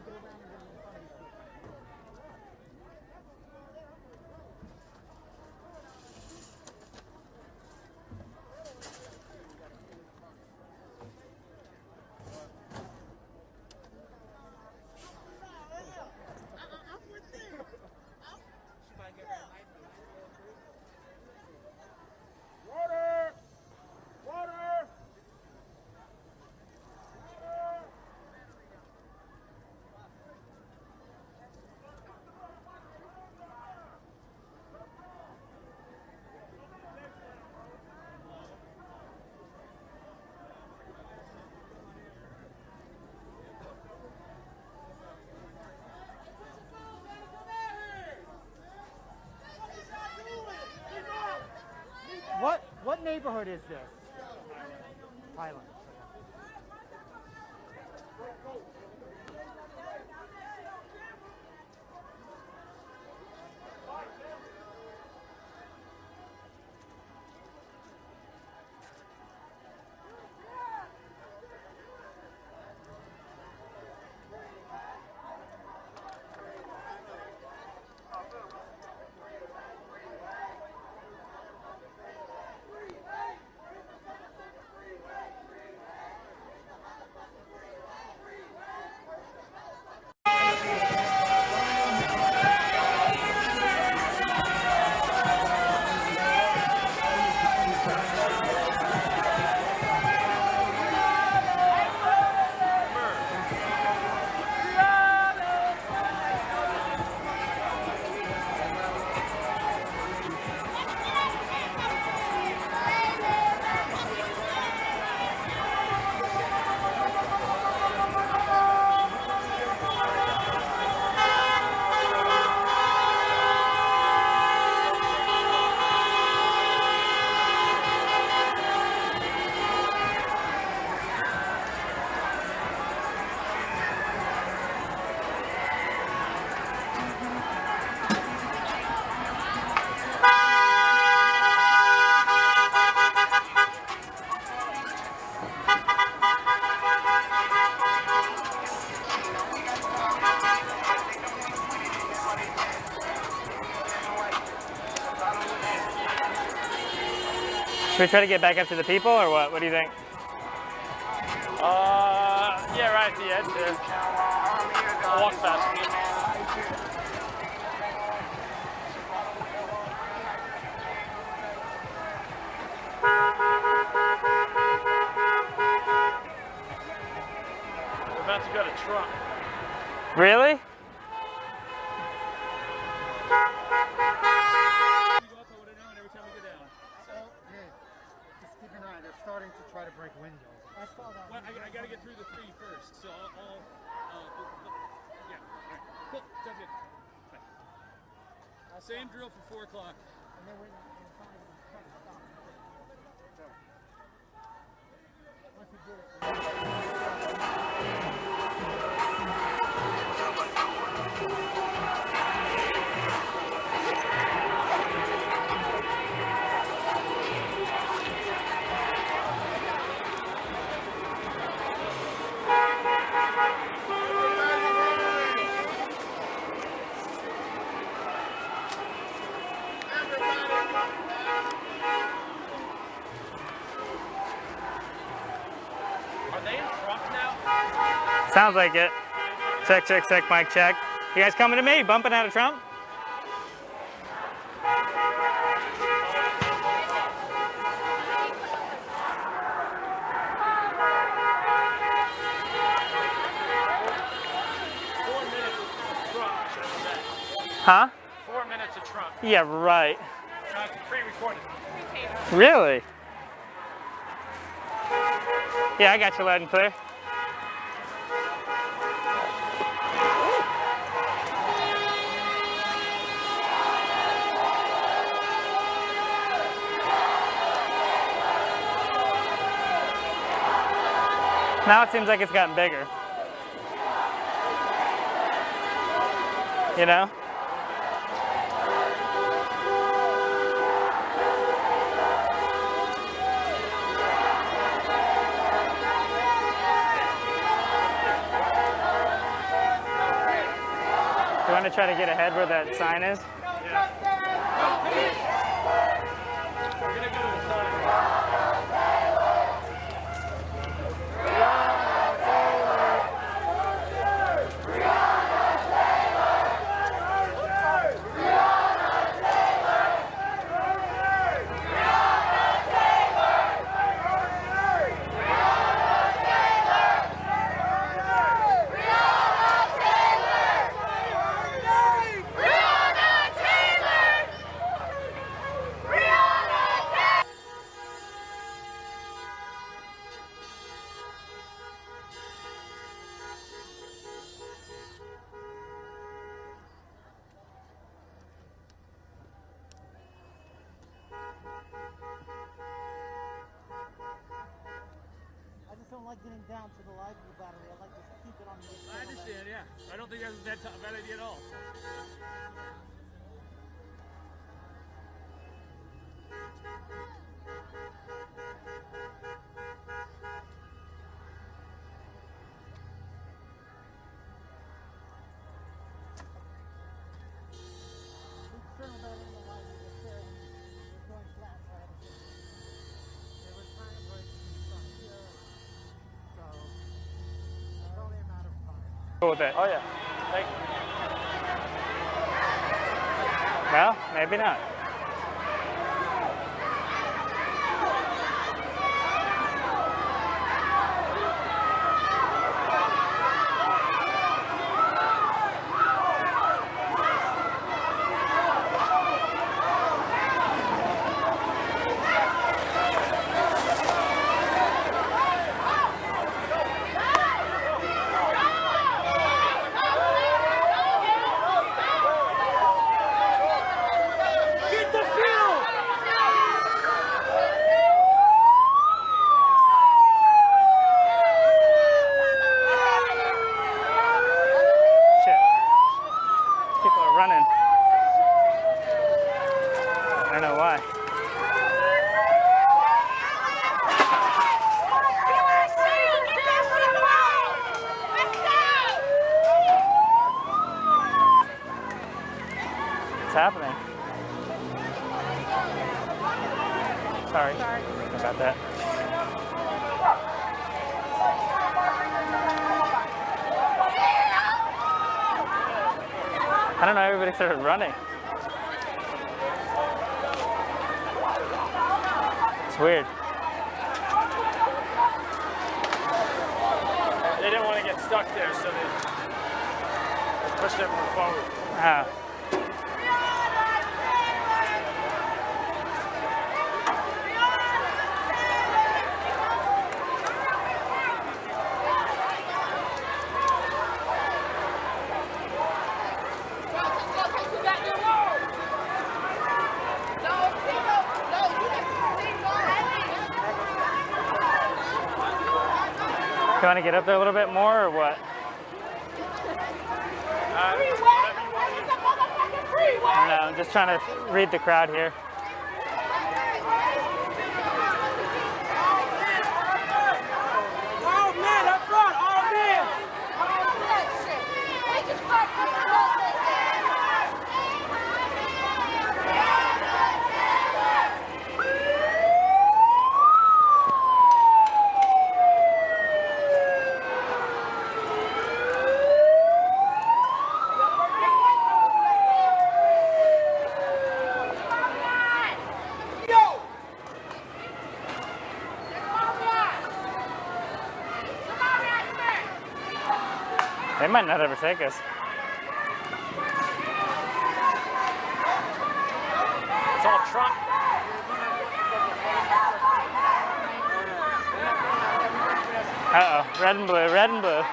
What neighborhood is this? Highland. we try to get back up to the people, or what? What do you think? Yeah, right at the edge there. I'll walk past. We're about to go to Trump. Really? They're starting to try to break windows. I saw that. Well, I got to get through the 3 first, so I'll yeah. All right. Cool. Sounds good. Bye. Same drill for 4 o'clock. And then when inside, it's trying to stop. So, once you do it. Sounds like it. Check, check, check, mic check. You guys coming to me? Bumping out of Trump? Huh? 4 minutes of Trump. Yeah, right. Pre-recorded. Really? Yeah, I got you loud and clear. Now it seems like it's gotten bigger. You know? Do you want to try to get ahead where that sign is? I just don't like getting down to the light of the battery. I like to keep it on the. I understand, yeah. I don't think that's a bad idea at all. Cool with it. Oh yeah. Thank you. Well, maybe not. I don't know, everybody started running. It's weird. They didn't want to get stuck there, so they pushed everyone forward. Ah. You want to get up there a little bit more, or what? I don't know, I'm just trying to read the crowd here. All men up front, all men! They might not ever take us. It's all Trump. Uh-oh, red and blue, red and blue.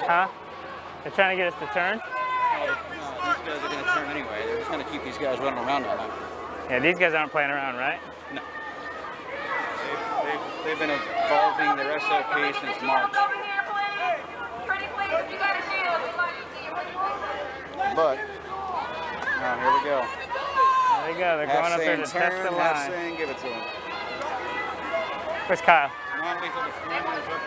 Huh? They're trying to get us to turn? No, these guys are going to turn anyway. They're just going to keep these guys running around all night. Yeah, these guys aren't playing around, right? No. They've been evolving their SOP since March. But, here we go. There they go. They're going up there to test the line. Half saying, give it to them. Where's Kyle? Non-lethal defenders up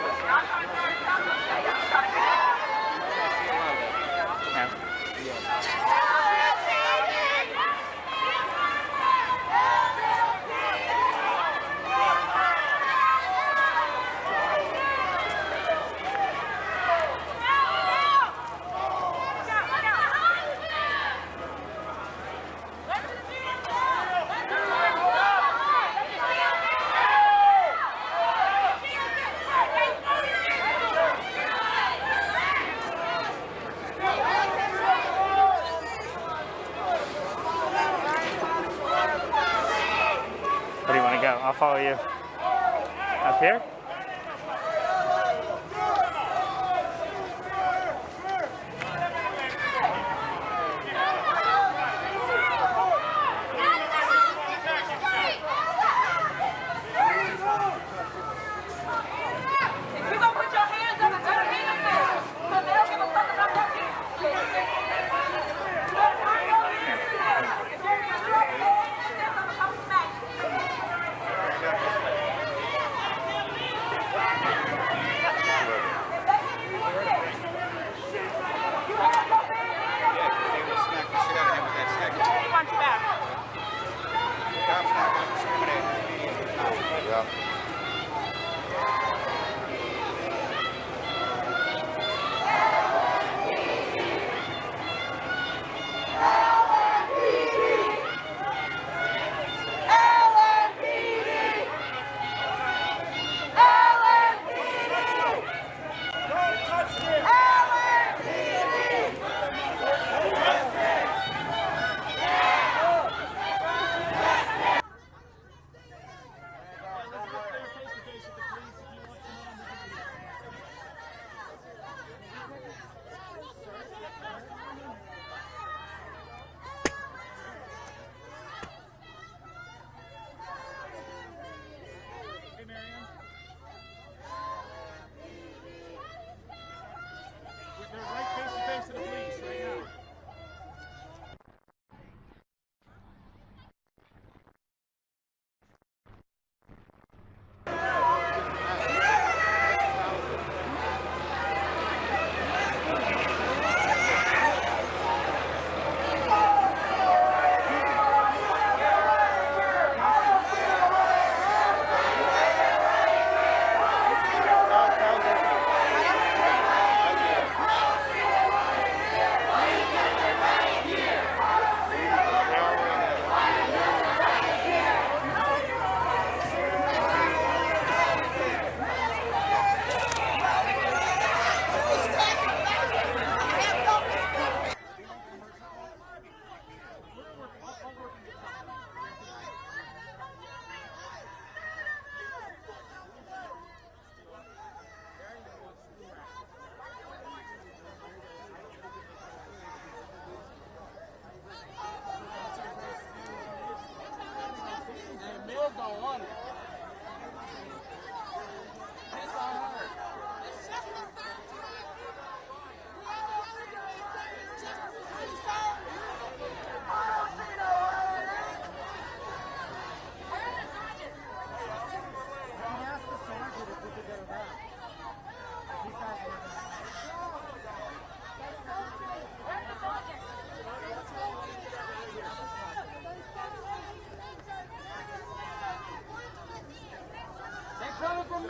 Where do you want to go? I'll follow you. Up here?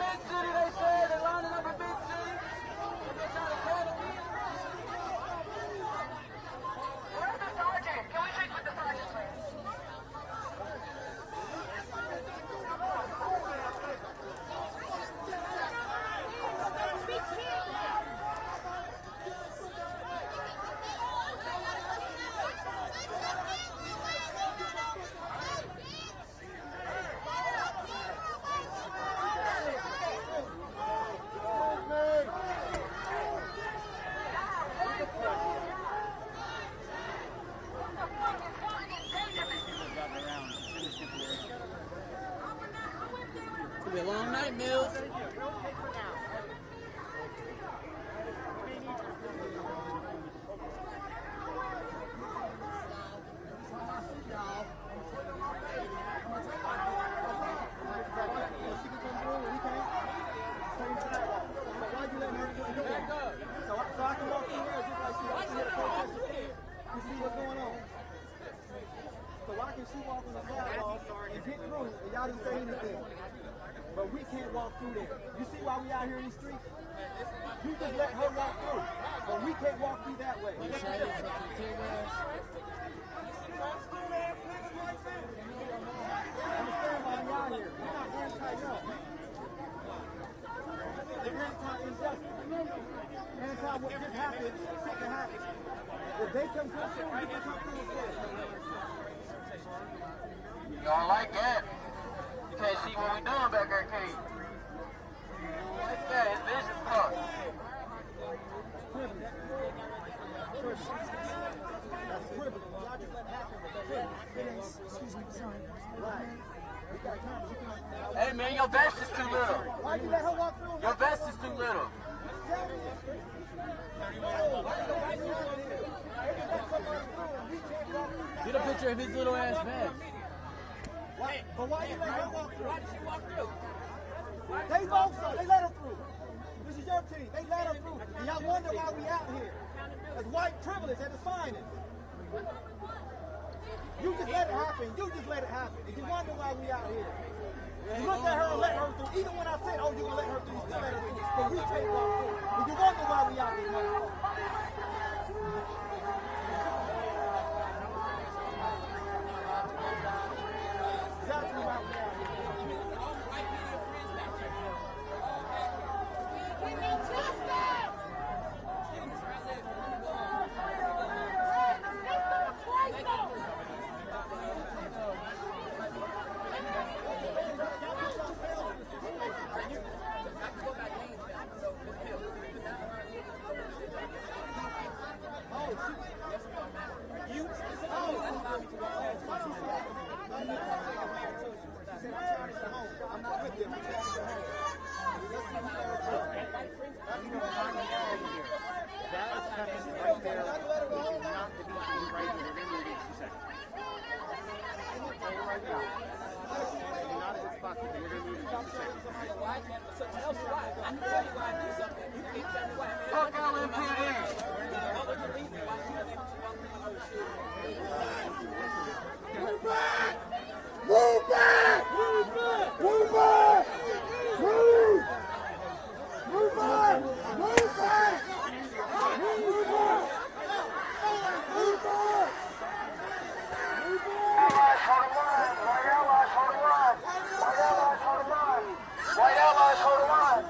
Mid-City, they said. They're lining up in Mid-City. They're trying to cattle me. Where's the sergeant? Can we check with the sergeant, please? It's gonna be a long night, Mills. So I can walk in here just like she walks in here to protest the kid. You see what's going on? So why can she walk on the sidewalk and get through and y'all didn't say anything? But we can't walk through there. You see why we out here in these streets? You just let her walk through. But we can't walk through that way. Understand why we out here. We're not anti-young. They're anti-injustice. Anti what just happened, something happened. If they come through, we can come through as well. Y'all like that? You can't see what we doing back there, can you? Like that, it's vision fuck. That's privilege. Y'all just let it happen. Excuse me, sorry. Right. Hey man, your vest is too little. Why you let her walk through? Your vest is too little. Get a picture of his little ass vest. But why you let her walk through? Why did she walk through? They both so they let her through. This is your team. They let her through. And y'all wonder why we out here. It's white privilege at its finest. You just let it happen. You just let it happen. And you wonder why we out here. You looked at her and let her through. Even when I said, oh, you gonna let her through, you still let her through. But we can't walk through. And you wonder why we out here, exactly why we out here. Fuck LMPD. Move back! Move back! Move back! Move back! Move! Move back! Move back! Move back! Move back! Allies, hold the line. White allies, hold the line. White allies, hold the line. White allies, hold the line.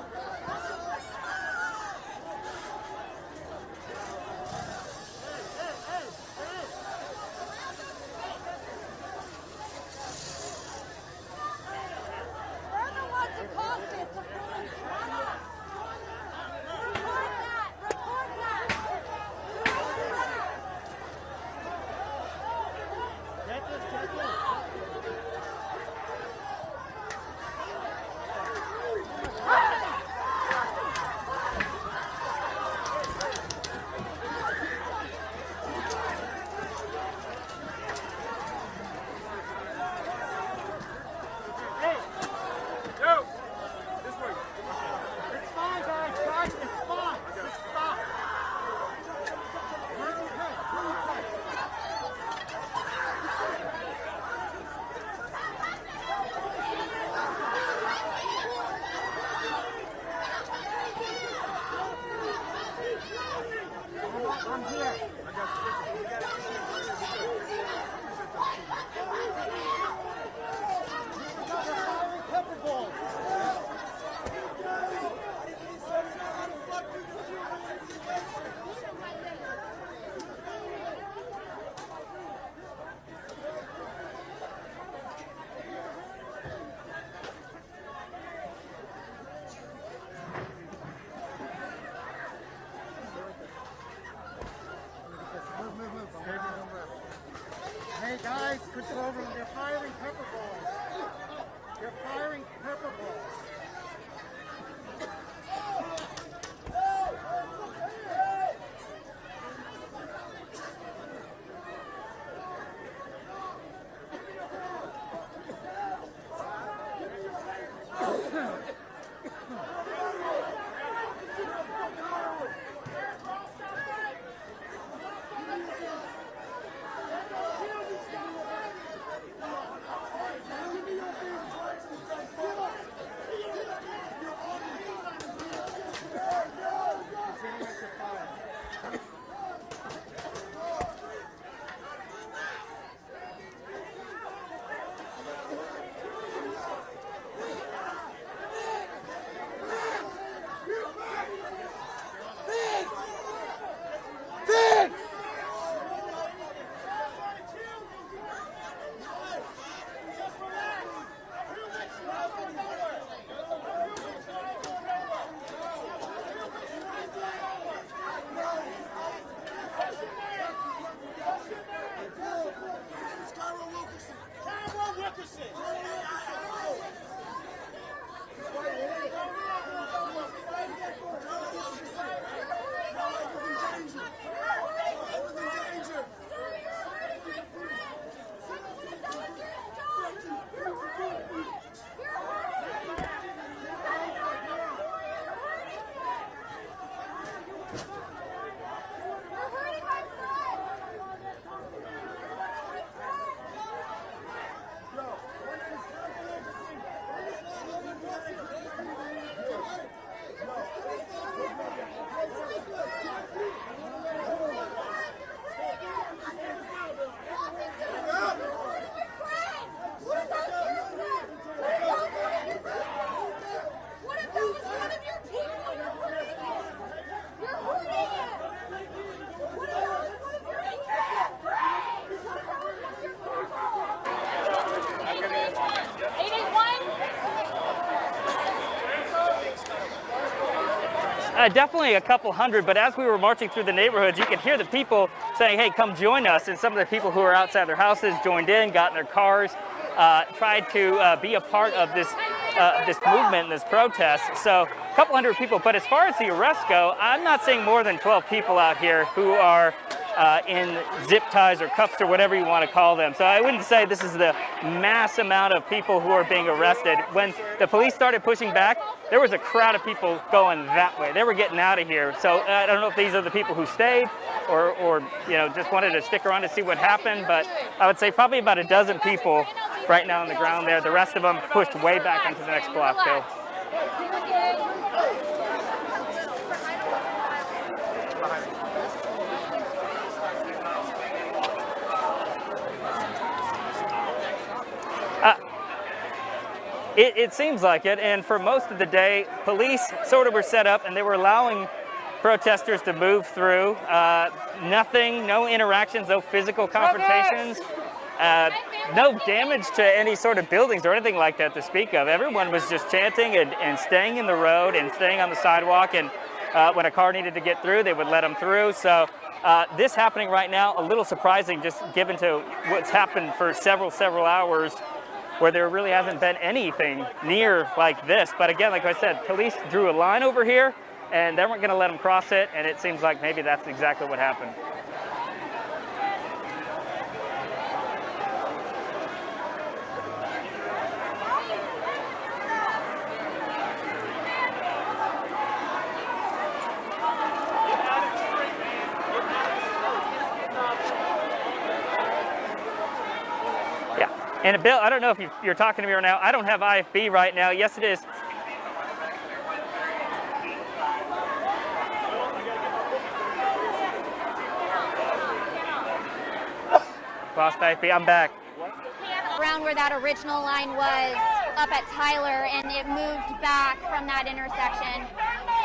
Definitely a couple hundred, but as we were marching through the neighborhoods, you could hear the people saying, hey, come join us. And some of the people who were outside their houses joined in, got in their cars, tried to be a part of this movement and this protest. So a couple hundred people. But as far as the arrests go, I'm not seeing more than 12 people out here who are in zip ties or cuffs or whatever you want to call them. So I wouldn't say this is the mass amount of people who are being arrested. When the police started pushing back, there was a crowd of people going that way. They were getting out of here. So I don't know if these are the people who stayed or just wanted to stick around to see what happened, but I would say probably about a dozen people right now on the ground there. The rest of them pushed way back into the next block, too. It seems like it, and for most of the day, police sort of were set up and they were allowing protesters to move through. Nothing, no interactions, no physical confrontations, no damage to any sort of buildings or anything like that to speak of. Everyone was just chanting and staying in the road and staying on the sidewalk, and when a car needed to get through, they would let them through. So this happening right now, a little surprising just given to what's happened for several hours, where there really hasn't been anything near like this. But again, like I said, police drew a line over here and they weren't going to let them cross it, and it seems like maybe that's exactly what happened. And Bill, I don't know if you're talking to me right now. I don't have IFB right now. Yes, it is. Lost IFB. I'm back. Around where that original line was, up at Tyler, and it moved back from that intersection.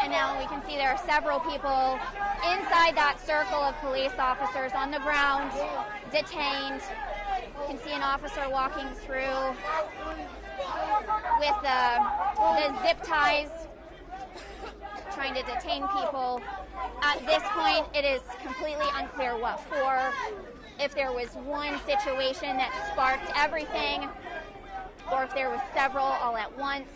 And now we can see there are several people inside that circle of police officers on the ground, detained. You can see an officer walking through with the zip ties, trying to detain people. At this point, it is completely unclear what for. If there was one situation that sparked everything, or if there was several all at once.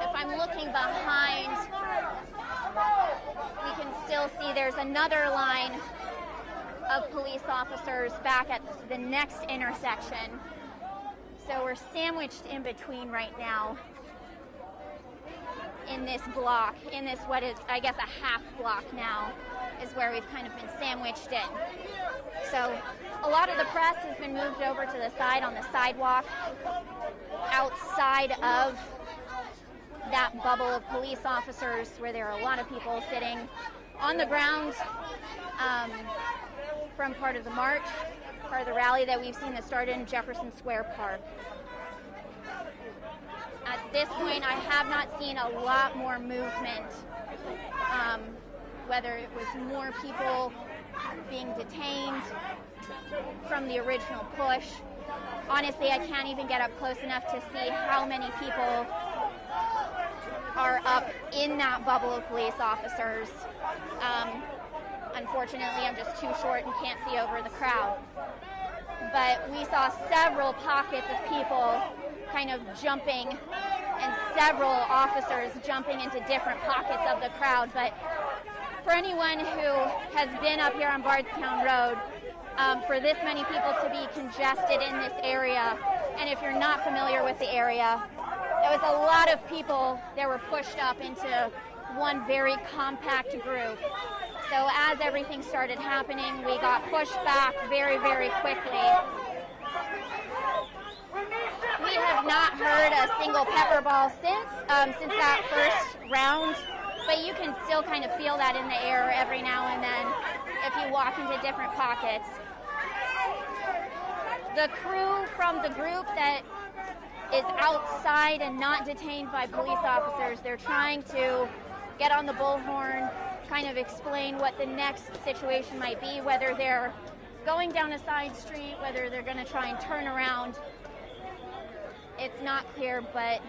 If I'm looking behind, we can still see there's another line of police officers back at the next intersection. So we're sandwiched in between right now in this block, in this what is, I guess, a half block now is where we've kind of been sandwiched in. So a lot of the press has been moved over to the side on the sidewalk outside of that bubble of police officers where there are a lot of people sitting on the ground from part of the march, part of the rally that we've seen that started in Jefferson Square Park. At this point, I have not seen a lot more movement, whether it was more people being detained from the original push. Honestly, I can't even get up close enough to see how many people are up in that bubble of police officers. Unfortunately, I'm just too short and can't see over the crowd. But we saw several pockets of people kind of jumping and several officers jumping into different pockets of the crowd. But for anyone who has been up here on Bardstown Road, for this many people to be congested in this area, and if you're not familiar with the area, there was a lot of people that were pushed up into one very compact group. So as everything started happening, we got pushed back very, very quickly. We have not heard a single pepper ball since that first round, but you can still kind of feel that in the air every now and then if you walk into different pockets. The crew from the group that is outside and not detained by police officers, they're trying to get on the bullhorn, kind of explain what the next situation might be, whether they're going down a side street, whether they're going to try and turn around. It's not clear, but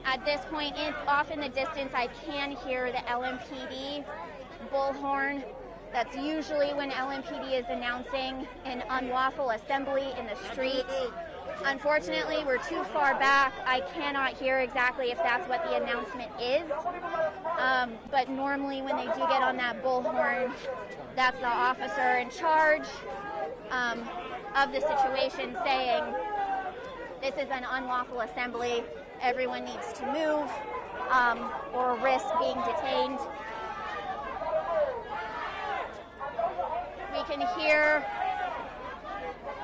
At this point, off in the distance, I can hear the LMPD bullhorn. That's usually when LMPD is announcing an unlawful assembly in the street. Unfortunately, we're too far back. I cannot hear exactly if that's what the announcement is. But normally when they do get on that bullhorn, that's the officer in charge of the situation saying, this is an unlawful assembly. Everyone needs to move or risk being detained. We can hear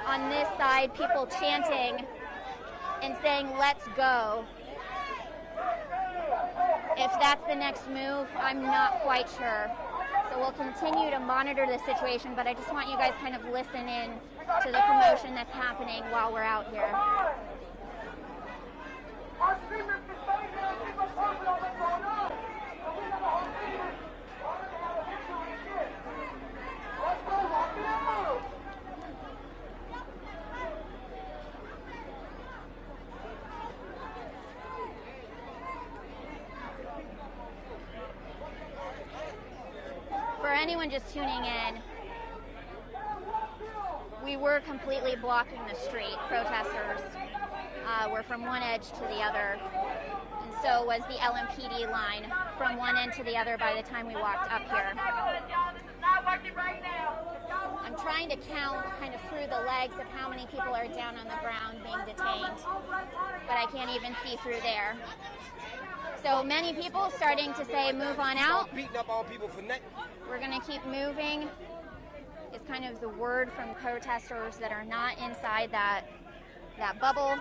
on this side people chanting and saying, let's go. If that's the next move, I'm not quite sure. So we'll continue to monitor the situation, but I just want you guys kind of listen in to the commotion that's happening while we're out here. For anyone just tuning in, we were completely blocking the street. Protesters were from one edge to the other, and so was the LMPD line from one end to the other by the time we walked up here. I'm trying to count kind of through the legs of how many people are down on the ground being detained, but I can't even see through there. So many people starting to say, move on out. We're going to keep moving. It's kind of the word from protesters that are not inside that bubble,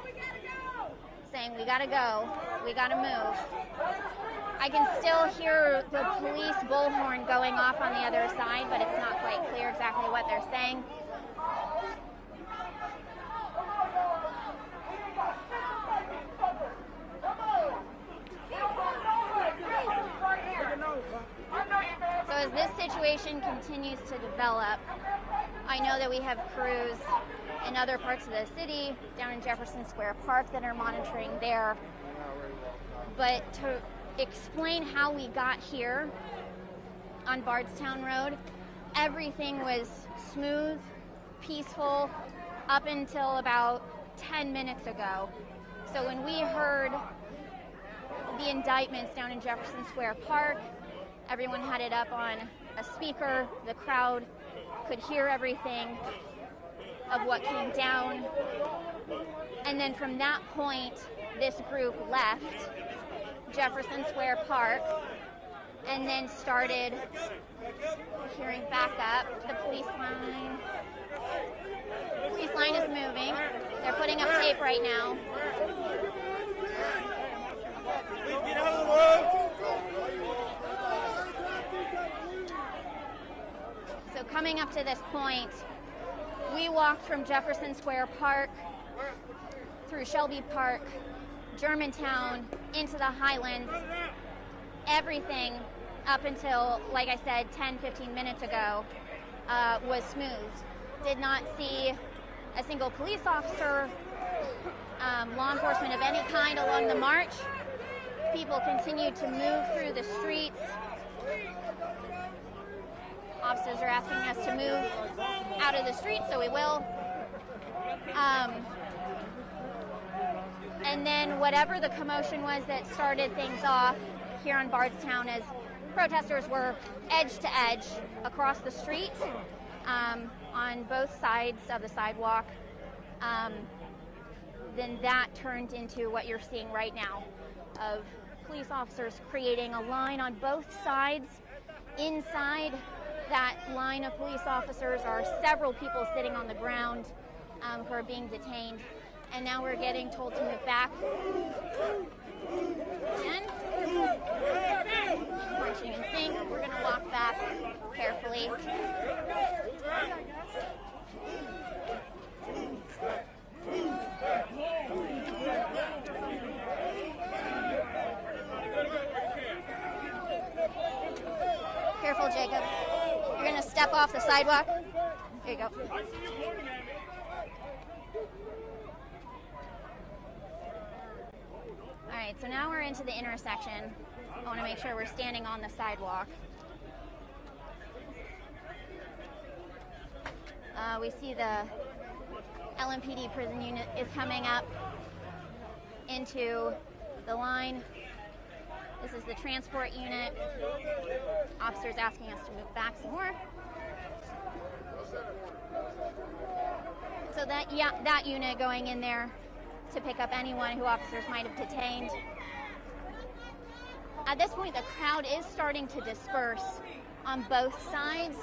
saying we got to go, we got to move. I can still hear the police bullhorn going off on the other side, but it's not quite clear exactly what they're saying. So as this situation continues to develop, I know that we have crews in other parts of the city, down in Jefferson Square Park, that are monitoring there. But to explain how we got here on Bardstown Road, everything was smooth, peaceful, up until about 10 minutes ago. So when we heard the indictments down in Jefferson Square Park, everyone had it up on a speaker. The crowd could hear everything of what came down. And then from that point, this group left Jefferson Square Park and then started hearing back up. The police line. The police line is moving. They're putting up tape right now. Please get out of the road. So coming up to this point, we walked from Jefferson Square Park through Shelby Park, Germantown, into the Highlands. Everything up until, like I said, 10-15 minutes ago was smooth. Did not see a single police officer, law enforcement of any kind along the march. People continued to move through the streets. Officers are asking us to move out of the street, so we will. And then whatever the commotion was that started things off here on Bardstown, as protesters were edge to edge across the street on both sides of the sidewalk, then that turned into what you're seeing right now of police officers creating a line on both sides. Inside that line of police officers are several people sitting on the ground who are being detained. And now we're getting told to move back. And marching in sync. We're going to walk back carefully. Careful, Jacob. You're going to step off the sidewalk. There you go. All right. right, so now we're into the intersection. I want to make sure we're standing on the sidewalk. We see the LMPD prison unit is coming up into the line. This is the transport unit. Officers asking us to move back some more. So that unit going in there to pick up anyone who officers might have detained. At this point, the crowd is starting to disperse on both sides.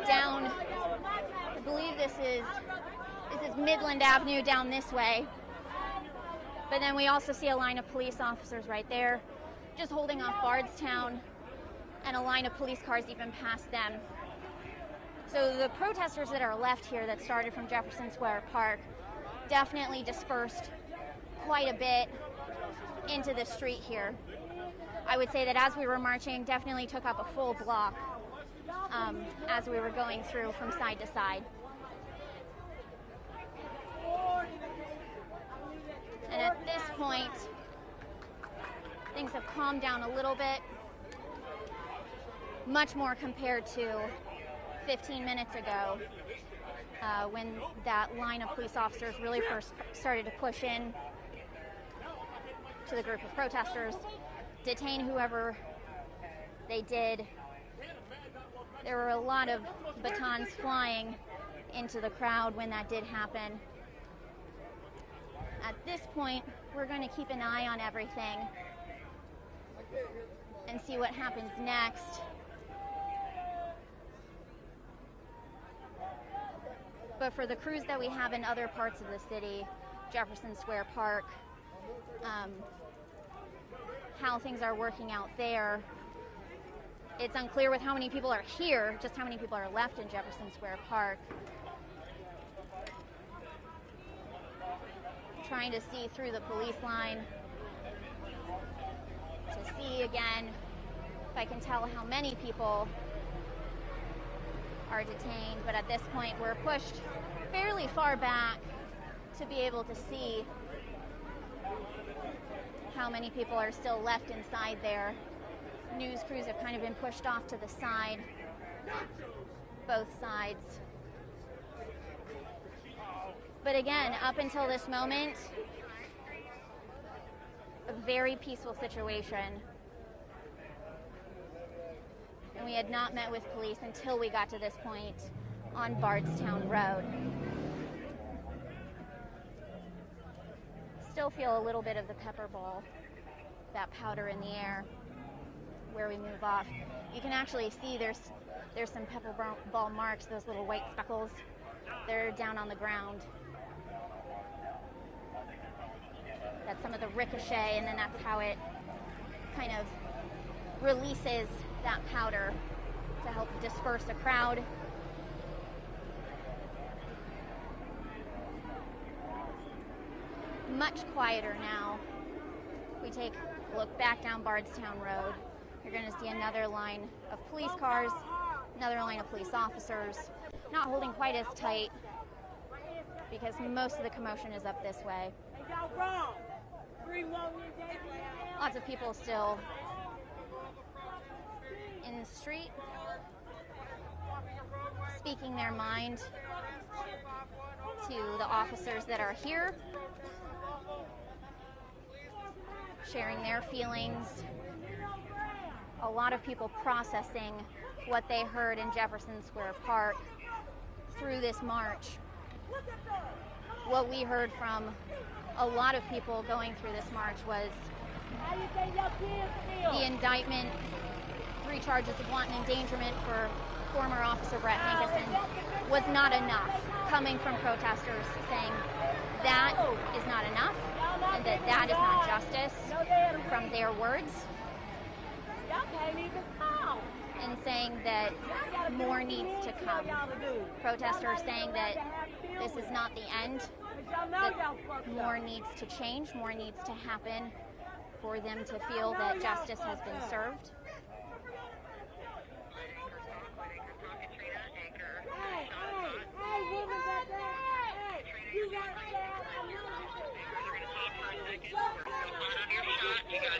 Down, I believe this is Midland Avenue down this way. But then we also see a line of police officers right there, just holding off Bardstown, and a line of police cars even past them. So the protesters that are left here that started from Jefferson Square Park definitely dispersed quite a bit into the street here. I would say that as we were marching, definitely took up a full block as we were going through from side to side. And at this point, things have calmed down a little bit, much more compared to 15 minutes ago when that line of police officers really first started to push in to the group of protesters, detain whoever they did. There were a lot of batons flying into the crowd when that did happen. At this point, we're going to keep an eye on everything and see what happens next. But for the crews that we have in other parts of the city, Jefferson Square Park, how things are working out there, it's unclear with how many people are here, just how many people are left in Jefferson Square Park. Trying to see through the police line to see again if I can tell how many people are detained, but at this point we're pushed fairly far back to be able to see how many people are still left inside there. News crews have kind of been pushed off to the side, both sides. But again, up until this moment, a very peaceful situation. And we had not met with police until we got to this point on Bardstown Road. Still feel a little bit of the pepper ball, that powder in the air where we move off. You can actually see there's some pepper ball marks, those little white speckles. They're down on the ground. That's some of the ricochet, and then that's how it kind of releases that powder to help disperse a crowd. Much quieter now. We take a look back down Bardstown Road. You're going to see another line of police cars, another line of police officers, not holding quite as tight because most of the commotion is up this way. Lots of people still in the street, speaking their mind to the officers that are here, sharing their feelings. A lot of people processing what they heard in Jefferson Square Park through this march. What we heard from a lot of people going through this march was the indictment, 3 charges of wanton endangerment for former Officer Brett Hankison was not enough, coming from protesters saying that is not enough and that that is not justice from their words, and saying that more needs to come. Protesters saying that this is not the end, that more needs to change, more needs to happen for them to feel that justice has been served.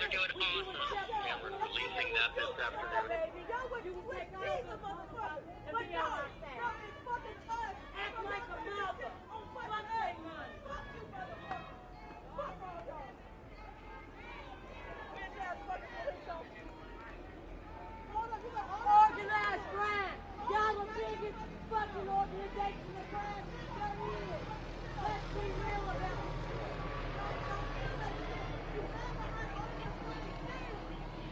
You're doing awesome. Yeah, we're releasing that this afternoon. Y'all would split these motherfuckers. But no, it's fucking us. Act like a mother. Fuck they money. Fuck you, motherfucker. Fuck all y'all. Bitch ass fucking police officers. Hold up, you got organized crime. Y'all the biggest fucking organization of crime there is. Let's be real about it.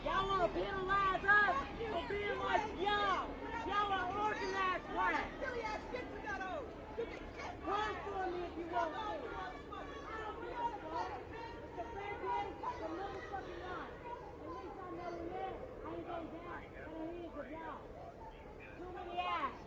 Y'all want to penalize us for being like y'all. Y'all are organized crime. Run for me if you want to. I don't give a fuck. It's a fair game, it's a motherfucking lie. At least I know when that I ain't going down at the hands of y'all. Too many eyes.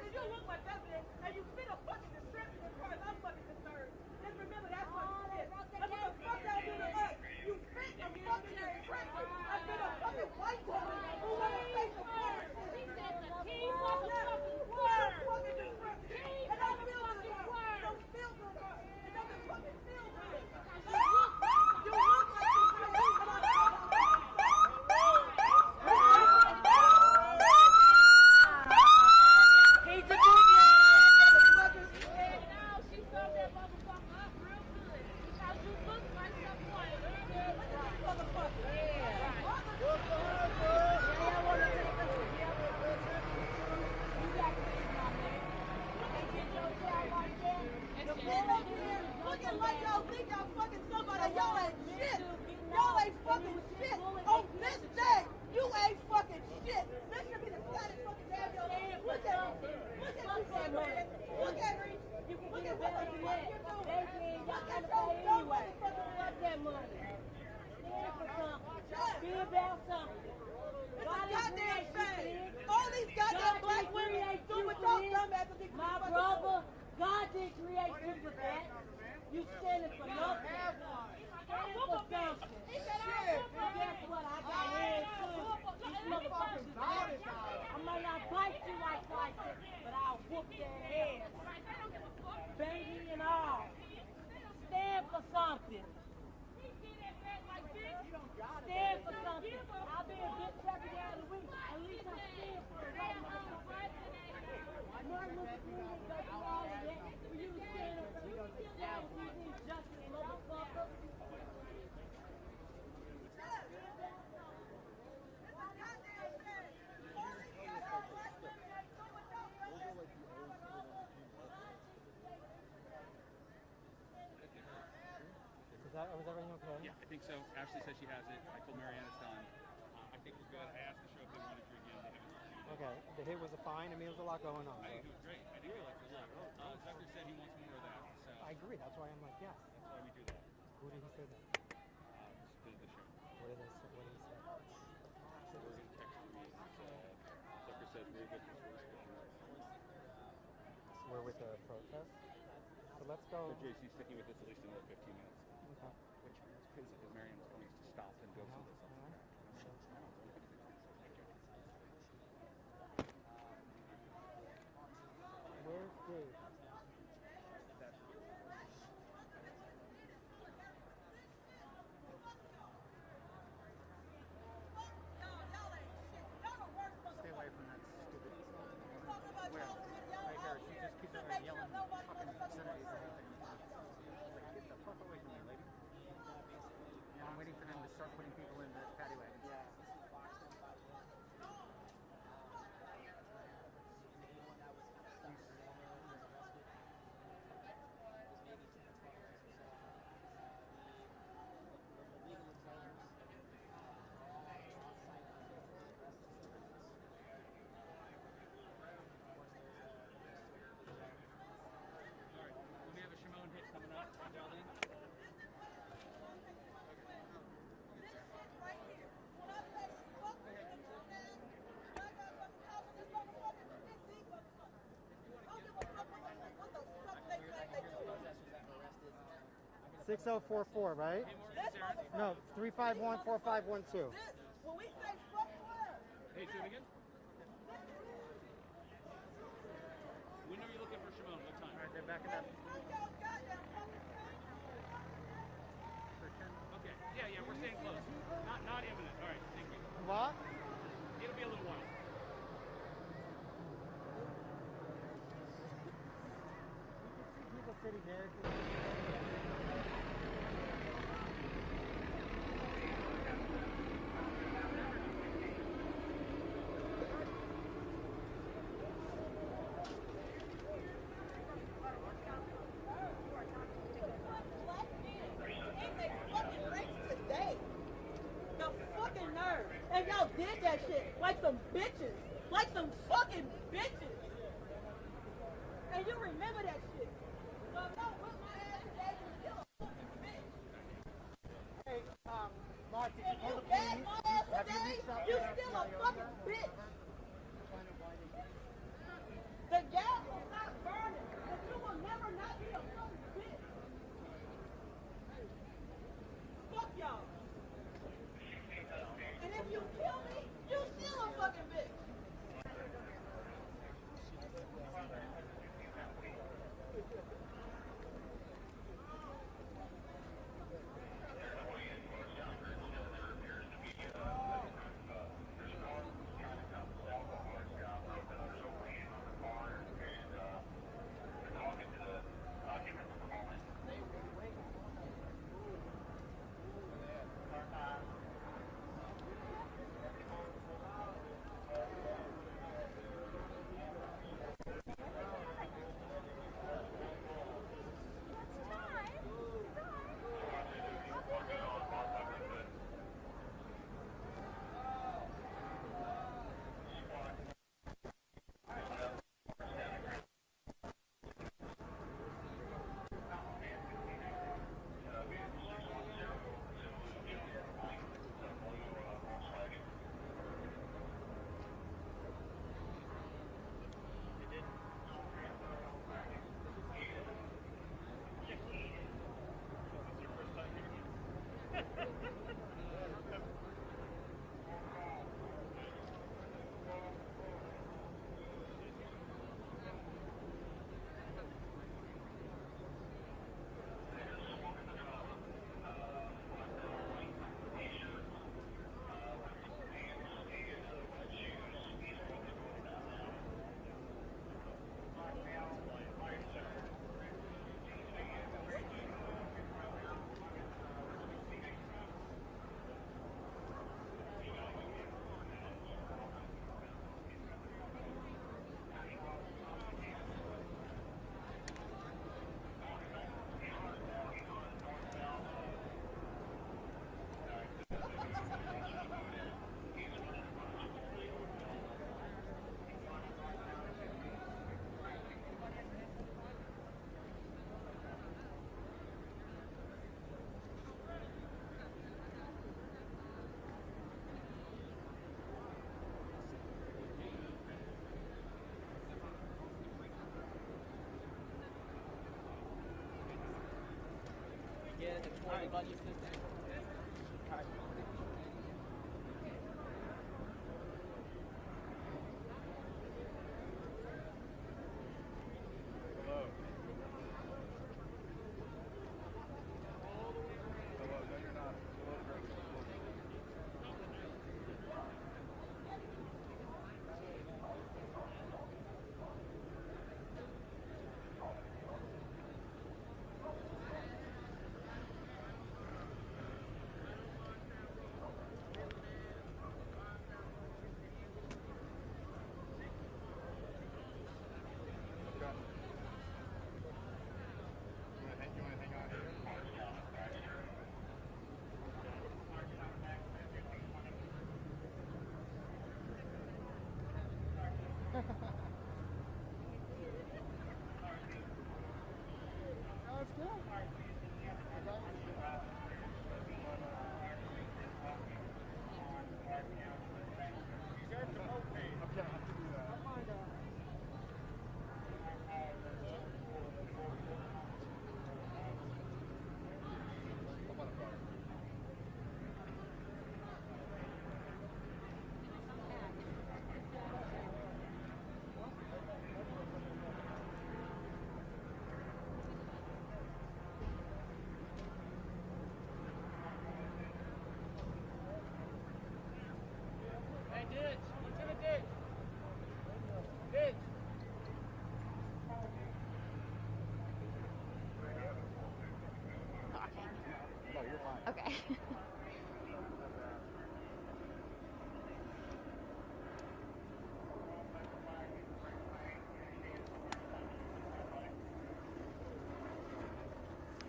Did you look like that, man? Now you see the fucking description as far as I'm fucking concerned. Just remember that's what you did. That's what the fuck y'all do to us. You fit the fucking description. I've been a fucking white woman who wanna face the word. He said the key motherfucking word. Fucking description. And I feel the word. Don't feel the word. It doesn't fucking feel good. You look like you feel He's a good motherfucker. No, she served that motherfucker up real good. Because you look like someone. Motherfucker. Yeah. Y'all want to take this one? You got this, my man. And get your child like that. The fool over here looking like y'all think y'all fucking somebody. Y'all ain't shit. Y'all ain't fucking shit. On this day, you ain't fucking shit. This should be the saddest fucking day of your life. Look at me. Look at you, man. Look at me. Look at what you're doing. Look at your dumb motherfucker. Fuck that money. Stand for something. Be about something. It's a goddamn shame. All these goddamn black women ain't doing what y'all dumbasses think. My brother, God didn't create you for that. You standing for nothing. Standing for something. Shit. And guess what? I got hands too. These motherfuckers is ready. I might not bite you like Tyson, but I'll whoop their ass. Baby and all. Stand for something. Stand for something. I'll be a good every day of the week. At least I stand for it. Martin Luther King didn't go through all of that. For you to stand up for these injustice, motherfucker. Was everything okay? Yeah, I think so. Ashley says she has it. I told Marianne it's done. I think we're good. I asked to show if they wanted to again. They haven't. Okay. The hit was fine. I mean, there was a lot going on. I think it was great. I think he liked it a lot. Zucker said he wants more of that. So I agree. That's why I'm like, yes. That's why we do that. Who did he say that? Just the show. What did he say? So we're going to text me. Zucker says very good. We're with the protest. So let's go. So JC's sticking with this at least another 15 minutes. Okay. Which is crazy because Marianne was telling us to stop and go someplace else. Where's Dave? Stay away from that stupid. Where? Right here. She just keeps yelling fucking obscenities and everything. Like, get the fuck away from me, lady. Now I'm waiting for them to start putting people in the paddy wagon. Yeah. We have a Shimon hit coming up. Dialed in. This 6044, right? No, 351-4512. When we say fuck her. Hey, say it again. When are you looking for Shimon? o'clock? It'll be a little while. People sitting there. And y'all did that shit like some bitches. Like some fucking bitches. And you remember that shit. So if y'all whip my ass today, you still a fucking bitch. Hey, Mark, did you If call you the gas police? my ass Have you today, reached out you to still a FBI fucking yet? bitch. The gas will not burn it. But you will never not be a fucking bitch. Fuck y'all. And if you kill me, you still a fucking bitch. Yeah, the toy buddy system.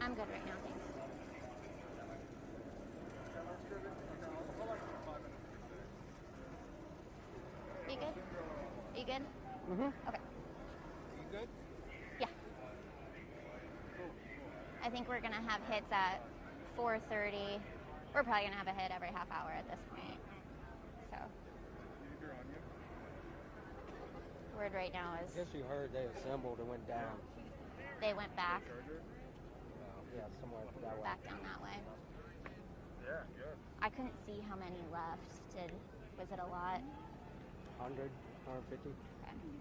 I'm good right now, thanks. You good? You good? Mm-hmm. Okay. You good? Yeah. I think we're gonna have hits at 4:30. We're probably gonna have a hit every half hour at this point. So. Word right now is I guess you heard they assembled and went down. they went back. Yeah, somewhere that way. Back down that way. I couldn't see how many left. Was it a lot? 100, 150. Okay.